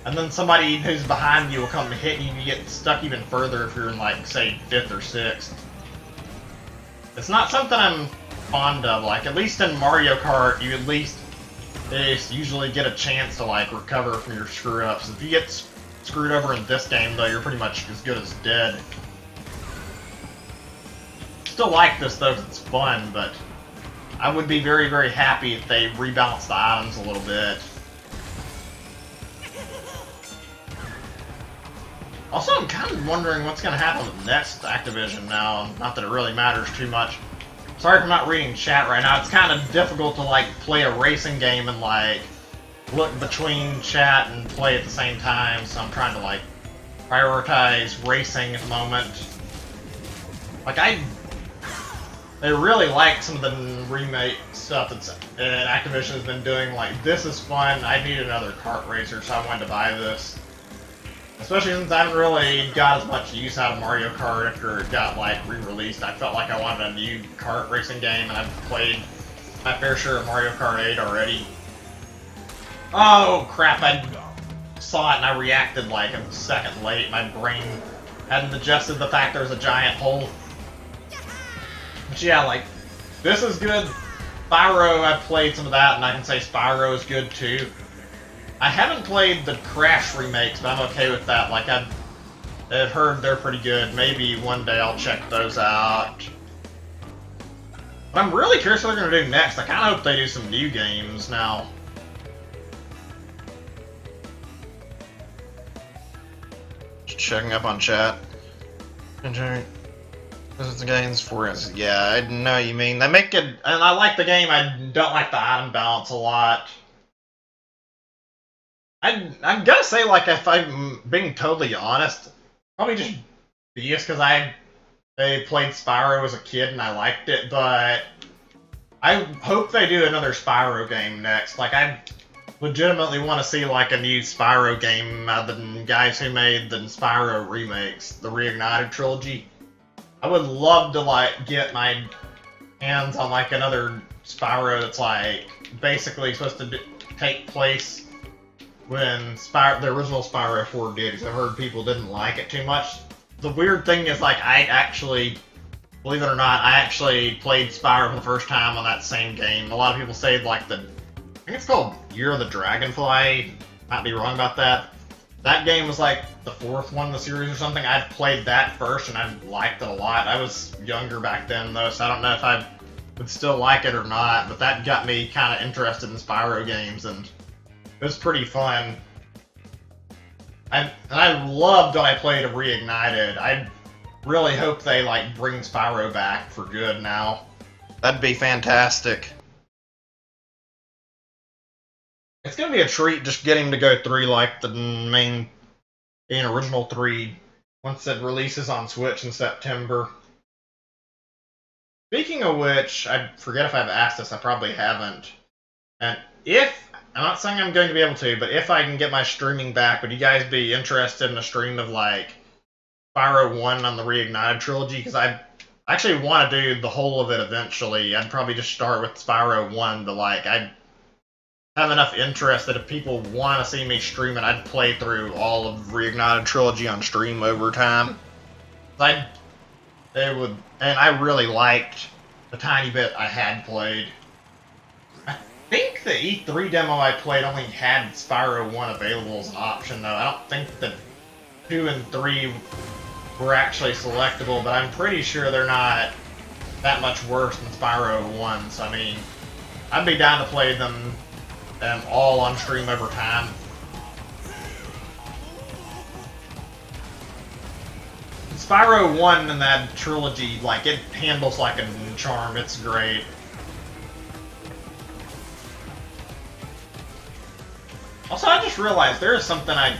And then somebody who's behind you will come and hit you, and you get stuck even further if you're in like, say, 5th or 6th. It's not something I'm fond of. Like, at least in Mario Kart, you at least usually get a chance to like recover from your screw-ups. If you get screwed over in this game, though, you're pretty much as good as dead. Still like this, though, 'cause it's fun, but I would be very, very happy if they rebalanced the items a little bit. Also, I'm kind of wondering what's going to happen with next Activision now. Not that it really matters too much. Sorry if I'm not reading chat right now. It's kind of difficult to, like, play a racing game and, like, look between chat and play at the same time, so I'm trying to, like, prioritize racing at the moment. Like, I really like some of the remake stuff that Activision has been doing. Like, this is fun. I need another kart racer, so I wanted to buy this. Especially since I haven't really got as much use out of Mario Kart after it got, like, re-released. I felt like I wanted a new kart racing game, and I've played my fair share of Mario Kart 8 already. Oh, crap, I saw it and I reacted, like, a second late. My brain hadn't adjusted the fact there was a giant hole. But yeah, like, this is good. Spyro, I've played some of that, and I can say Spyro is good, too. I haven't played the Crash remakes, but I'm okay with that. Like, I've heard they're pretty good. Maybe one day I'll check those out. But I'm really curious what they're going to do next. I kind of hope they do some new games now. Just checking up on chat. This is the games for us. Yeah, I know what you mean. They make it, and I like the game. I don't like the item balance a lot. I'm gonna say, like, if I'm being totally honest, probably just BS because I played Spyro as a kid and I liked it, but I hope they do another Spyro game next. Like, I legitimately want to see, like, a new Spyro game out of the guys who made the Spyro remakes, the Reignited trilogy. I would love to, like, get my hands on, like, another Spyro that's, like, basically supposed to take place when the original Spyro 4 did, because I've heard people didn't like it too much. The weird thing is, like, I actually, believe it or not, I actually played Spyro for the first time on that same game. A lot of people say, like, I think it's called Year of the Dragonfly. Might be wrong about that. That game was, like, the 4th one in the series or something. I played that first, and I liked it a lot. I was younger back then, though, so I don't know if I would still like it or not, but that got me kind of interested in Spyro games, and it was pretty fun. I loved when I played a Reignited. I really hope they, like, bring Spyro back for good now. That'd be fantastic. It's gonna be a treat just getting to go through, like, the main original 3 once it releases on Switch in September. Speaking of which, I forget if I've asked this, I probably haven't. And I'm not saying I'm going to be able to, but if I can get my streaming back, would you guys be interested in a stream of, like, Spyro 1 on the Reignited trilogy? Because I actually want to do the whole of it eventually. I'd probably just start with Spyro 1, but, like, I have enough interest that if people want to see me stream it, I'd play through all of Reignited trilogy on stream over time. And I really liked the tiny bit I had played. I think the E3 demo I played only had Spyro 1 available as an option, though. I don't think that 2 and 3 were actually selectable, but I'm pretty sure they're not that much worse than Spyro 1, so I mean, I'd be down to play them all on stream over time. Spyro 1 and that trilogy, like, it handles like a charm, it's great. Also, I just realized there is something I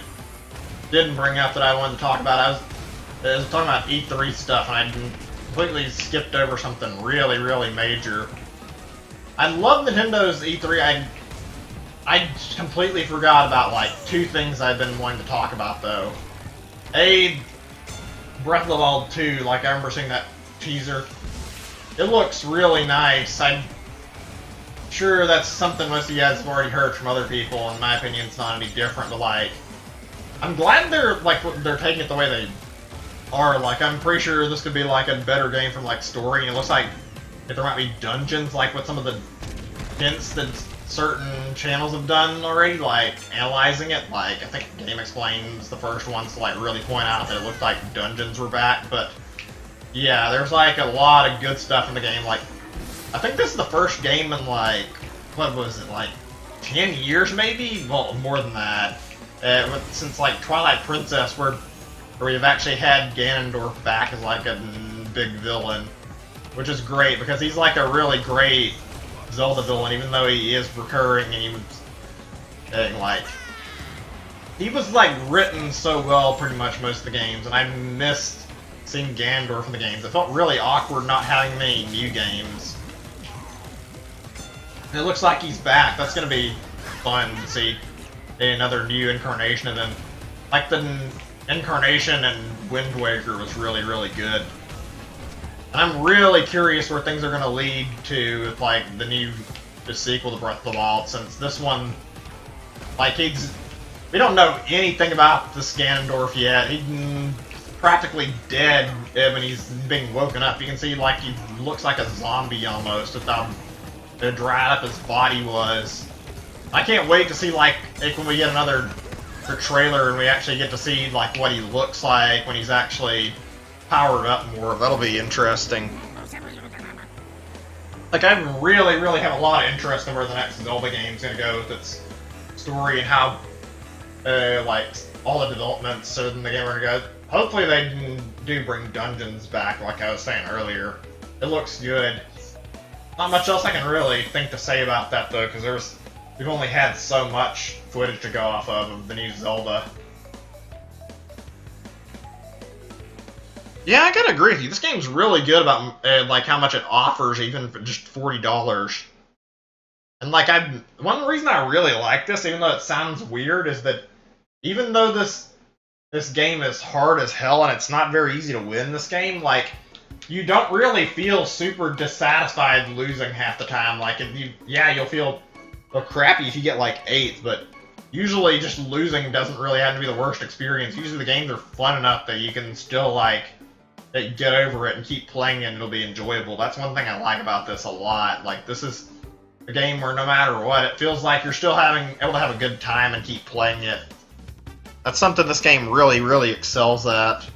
didn't bring up that I wanted to talk about. I was talking about E3 stuff, and I completely skipped over something really, really major. I love Nintendo's E3. I completely forgot about, like, 2 things I've been wanting to talk about, though. Breath of the Wild 2, like, I remember seeing that teaser. It looks really nice. I'm sure that's something most of you guys have already heard from other people. In my opinion, it's not any different, but, like, I'm glad they're taking it the way they are. Like, I'm pretty sure this could be, like, a better game from, like, story, and it looks like if there might be dungeons, like, with some of the hints that certain channels have done already, like, analyzing it. Like, I think Game Explain's the first ones to, like, really point out that it looked like dungeons were back, but yeah, there's, like, a lot of good stuff in the game. Like, I think this is the first game in, like, what was it, like, 10 years maybe? Well, more than that. Since, like, Twilight Princess, where we've actually had Ganondorf back as, like, a big villain, which is great, because he's, like, a really great Zelda villain, even though he is recurring, and he was like written so well pretty much most of the games, and I missed seeing Ganondorf in the games. It felt really awkward not having many new games. And it looks like he's back. That's gonna be fun to see another new incarnation of him. Like, the incarnation in Wind Waker was really, really good. And I'm really curious where things are going to lead to with, like, the sequel to Breath of the Wild, since this one, like, we don't know anything about this Ganondorf yet. He's practically dead when he's being woken up. You can see, like, he looks like a zombie almost, with how dried up his body was. I can't wait to see, like, when we get another trailer and we actually get to see, like, what he looks like when he's actually powered up more. That'll be interesting. Like, I really, really have a lot of interest in where the next Zelda game's gonna go with its story and how, like, all the developments in the game are gonna go. Hopefully they do bring dungeons back, like I was saying earlier. It looks good. Not much else I can really think to say about that, though, because we've only had so much footage to go off of the new Zelda. Yeah, I gotta agree with you. This game's really good about like how much it offers, even for just $40. And like, one reason I really like this, even though it sounds weird, is that even though this game is hard as hell and it's not very easy to win this game, like, you don't really feel super dissatisfied losing half the time. Like, you'll feel crappy if you get like 8th, but usually just losing doesn't really have to be the worst experience. Usually the games are fun enough that you can still, like, get over it and keep playing it and it'll be enjoyable. That's one thing I like about this a lot. Like, this is a game where no matter what, it feels like you're still able to have a good time and keep playing it. That's something this game really, really excels at.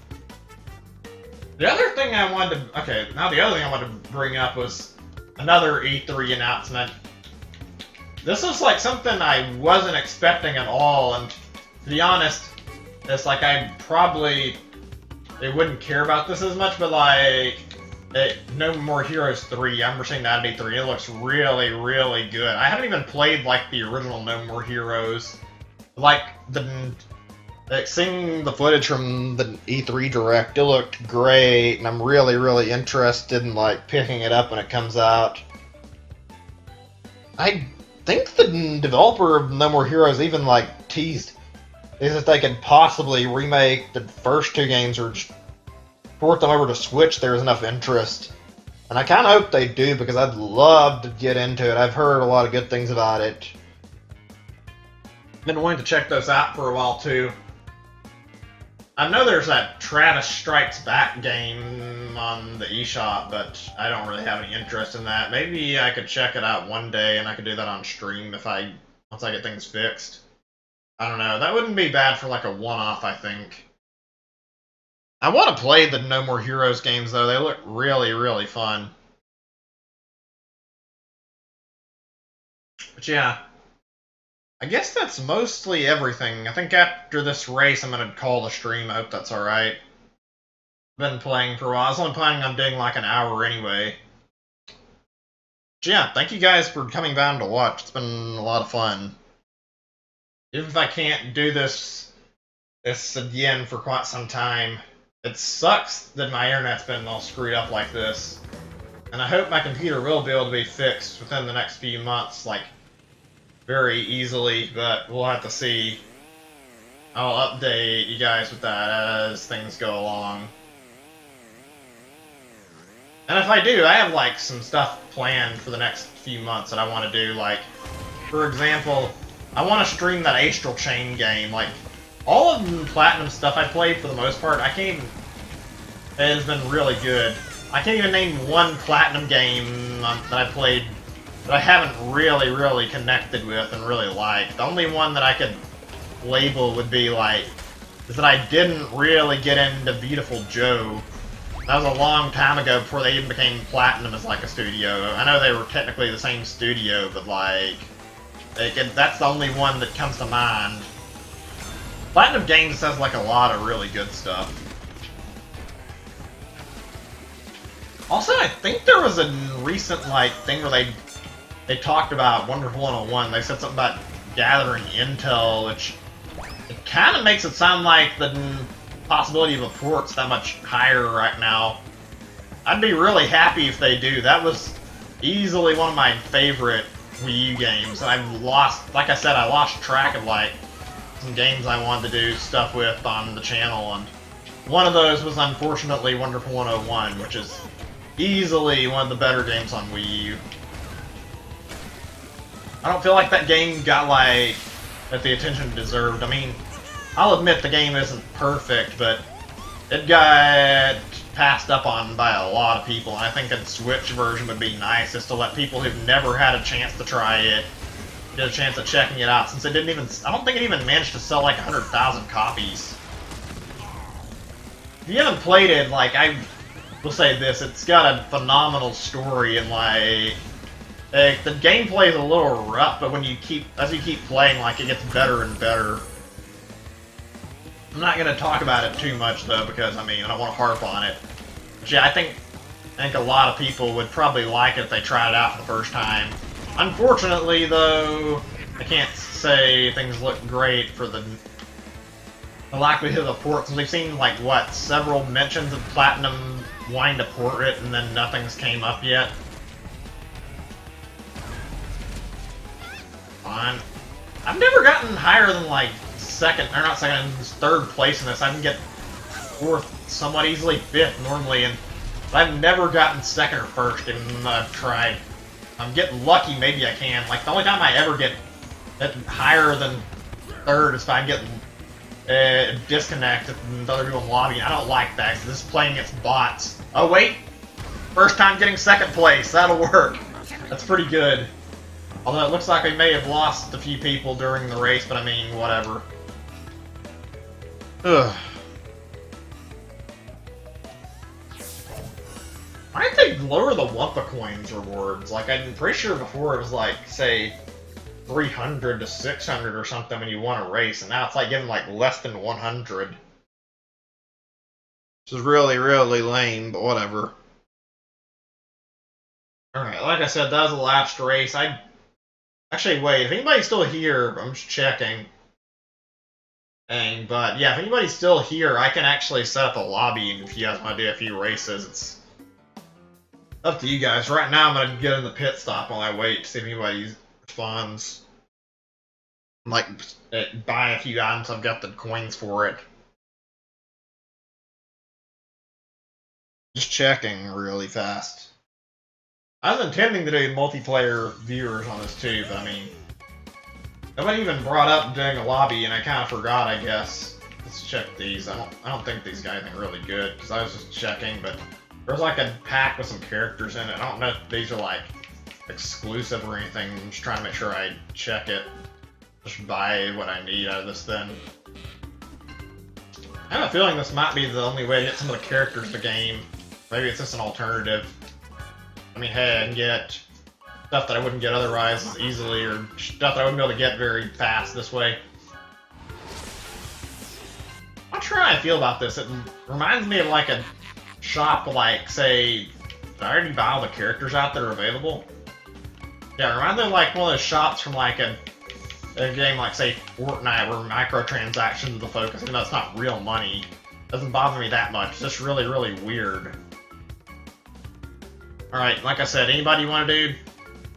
The other thing I wanted to bring up was another E3 announcement. This is like something I wasn't expecting at all, and to be honest, it's like they wouldn't care about this as much, but like, No More Heroes 3, I remember seeing that at E3, it looks really, really good. I haven't even played, like, the original No More Heroes. Like, seeing the footage from the E3 Direct, it looked great, and I'm really, really interested in, like, picking it up when it comes out. I think the developer of No More Heroes even, like, teased is that they could possibly remake the first 2 games or just port them over to Switch. There's enough interest. And I kind of hope they do, because I'd love to get into it. I've heard a lot of good things about it. Been wanting to check those out for a while, too. I know there's that Travis Strikes Back game on the eShop, but I don't really have any interest in that. Maybe I could check it out one day, and I could do that on stream once I get things fixed. I don't know. That wouldn't be bad for like a one-off, I think. I want to play the No More Heroes games, though. They look really, really fun. But yeah, I guess that's mostly everything. I think after this race, I'm going to call the stream. I hope that's alright. Been playing for a while. I was only planning on doing like an hour anyway. But yeah, thank you guys for coming down to watch. It's been a lot of fun. Even if I can't do this again for quite some time, it sucks that my internet's been all screwed up like this. And I hope my computer will be able to be fixed within the next few months, like, very easily, but we'll have to see. I'll update you guys with that as things go along. And if I do, I have, like, some stuff planned for the next few months that I want to do, like, for example, I want to stream that Astral Chain game, like, all of the Platinum stuff I played, for the most part, it has been really good. I can't even name one Platinum game that I played that I haven't really connected with and really liked. The only one that I could label would be, like, is that I didn't really get into Beautiful Joe. That was a long time ago, before they even became Platinum as, like, a studio. I know they were technically the same studio, but, like, that's the only one that comes to mind. Platinum Games has, like, a lot of really good stuff. Also, I think there was a recent, like, thing where they talked about Wonderful 101. They said something about gathering intel, which it kind of makes it sound like the possibility of a port's that much higher right now. I'd be really happy if they do. That was easily one of my favorite Wii U games, and I've lost, like I said, I lost track of, like, some games I wanted to do stuff with on the channel, and one of those was unfortunately Wonderful 101, which is easily one of the better games on Wii U. I don't feel like that game got, like, the attention it deserved. I mean, I'll admit the game isn't perfect, but it got passed up on by a lot of people, and I think a Switch version would be nice, just to let people who've never had a chance to try it get a chance of checking it out, since it didn't even, I don't think it even managed to sell like 100,000 copies. If you haven't played it, like, I will say this, it's got a phenomenal story, and like the gameplay is a little rough, but when as you keep playing, like, it gets better and better. I'm not gonna talk about it too much though, because I mean, I don't want to harp on it. But yeah, I think a lot of people would probably like it if they tried it out for the first time. Unfortunately, though, I can't say things look great for the likelihood of the port, since we've seen, like, what, several mentions of Platinum wanting to port it, and then nothing's came up yet. Fine. I've never gotten higher than, like, third place in this. I can get fourth somewhat easily, fifth normally, and I've never gotten second or first, even though I've tried. I'm getting lucky, maybe I can. Like, the only time I ever get higher than third is if I'm getting disconnected from other people in the lobby. I don't like that, because this is playing against bots. Oh, wait! First time getting second place. That'll work. That's pretty good. Although it looks like I may have lost a few people during the race, but I mean, whatever. Ugh. Why did they lower the Wumpa Coins rewards? Like, I'm pretty sure before it was like, say, 300 to 600 or something when you won a race, and now it's like giving like less than 100. Which is really lame, but whatever. Alright, like I said, that was the last race. Actually, wait, if anybody's still here, I'm just checking. But yeah, if anybody's still here, I can actually set up a lobby if you guys want to do a few races. It's up to you guys. Right now, I'm going to get in the pit stop while I wait to see if anybody responds. Like, buy a few items, I've got the coins for it. Just checking really fast. I was intending to do multiplayer viewers on this too, but I mean, nobody even brought up doing a lobby, and I kind of forgot, I guess. let's check these. I don't think these got anything really good, because I was just checking, but there's like a pack with some characters in it. I don't know if these are like exclusive or anything. I'm just trying to make sure I check it. Just buy what I need out of this thing. I have a feeling this might be the only way to get some of the characters to the game. Maybe it's just an alternative. I mean, hey, I can get stuff that I wouldn't get otherwise as easily, or stuff that I wouldn't be able to get very fast this way. I'm not sure how I feel about this. It reminds me of like a shop, like, say, did I already buy all the characters out that are available? Yeah, it reminds me of like one of those shops from like a game like, say, Fortnite, where microtransactions are the focus, even though it's not real money. It doesn't bother me that much. It's just really, really weird. Alright, like I said, anybody want to do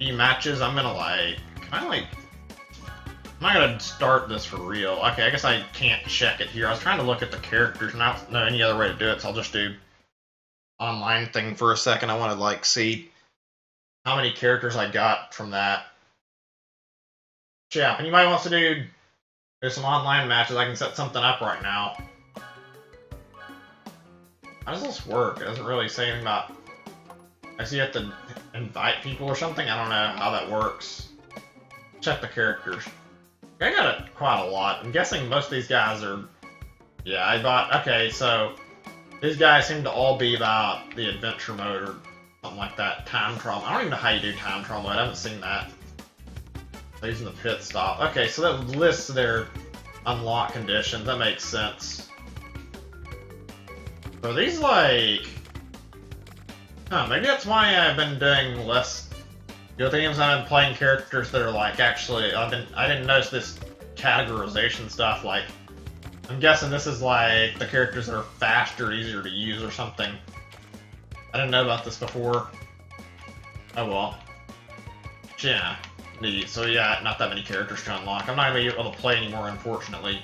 any matches? I'm gonna like... I'm not gonna start this for real. Okay, I guess I can't check it here. I was trying to look at the characters, and I don't know any other way to do it, so I'll just do online thing for a second. I want to like see how many characters I got from that. Yeah, if anybody wants to do some online matches, I can set something up right now. How does this work? It doesn't really say anything about... I see you have to invite people or something? I don't know how that works. Check the characters. I got it quite a lot. I'm guessing most of these guys are... Yeah, I bought... Okay, so... These guys seem to all be about the adventure mode or something like that. Time trial. I don't even know how you do time trial mode. I haven't seen that. Using the pit stop. Okay, so that lists their unlock conditions. That makes sense. So are these like... Huh, maybe that's why I've been doing less good games. I've been playing characters that are like actually... I didn't notice this categorization stuff. Like, I'm guessing this is like the characters that are faster, easier to use or something. I didn't know about this before. Oh well. Yeah. Neat. So yeah, not that many characters to unlock. I'm not going to be able to play anymore, unfortunately.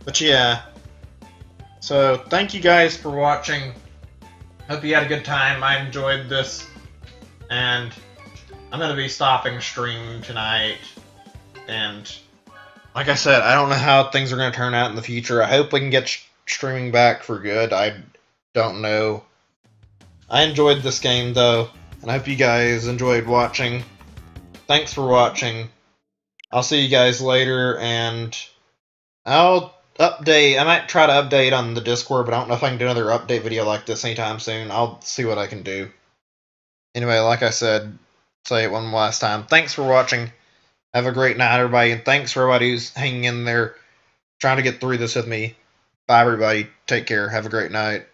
But yeah. So, thank you guys for watching. Hope you had a good time. I enjoyed this. And I'm going to be stopping streaming tonight. And like I said, I don't know how things are going to turn out in the future. I hope we can get streaming back for good. I don't know. I enjoyed this game, though. And I hope you guys enjoyed watching. Thanks for watching. I'll see you guys later, and I'll update. I might try to update on the Discord, but I don't know if I can do another update video like this anytime soon. I'll see what I can do. Anyway, like I said, say it one last time. Thanks for watching. Have a great night, everybody, and thanks for everybody who's hanging in there, trying to get through this with me. Bye, everybody. Take care. Have a great night.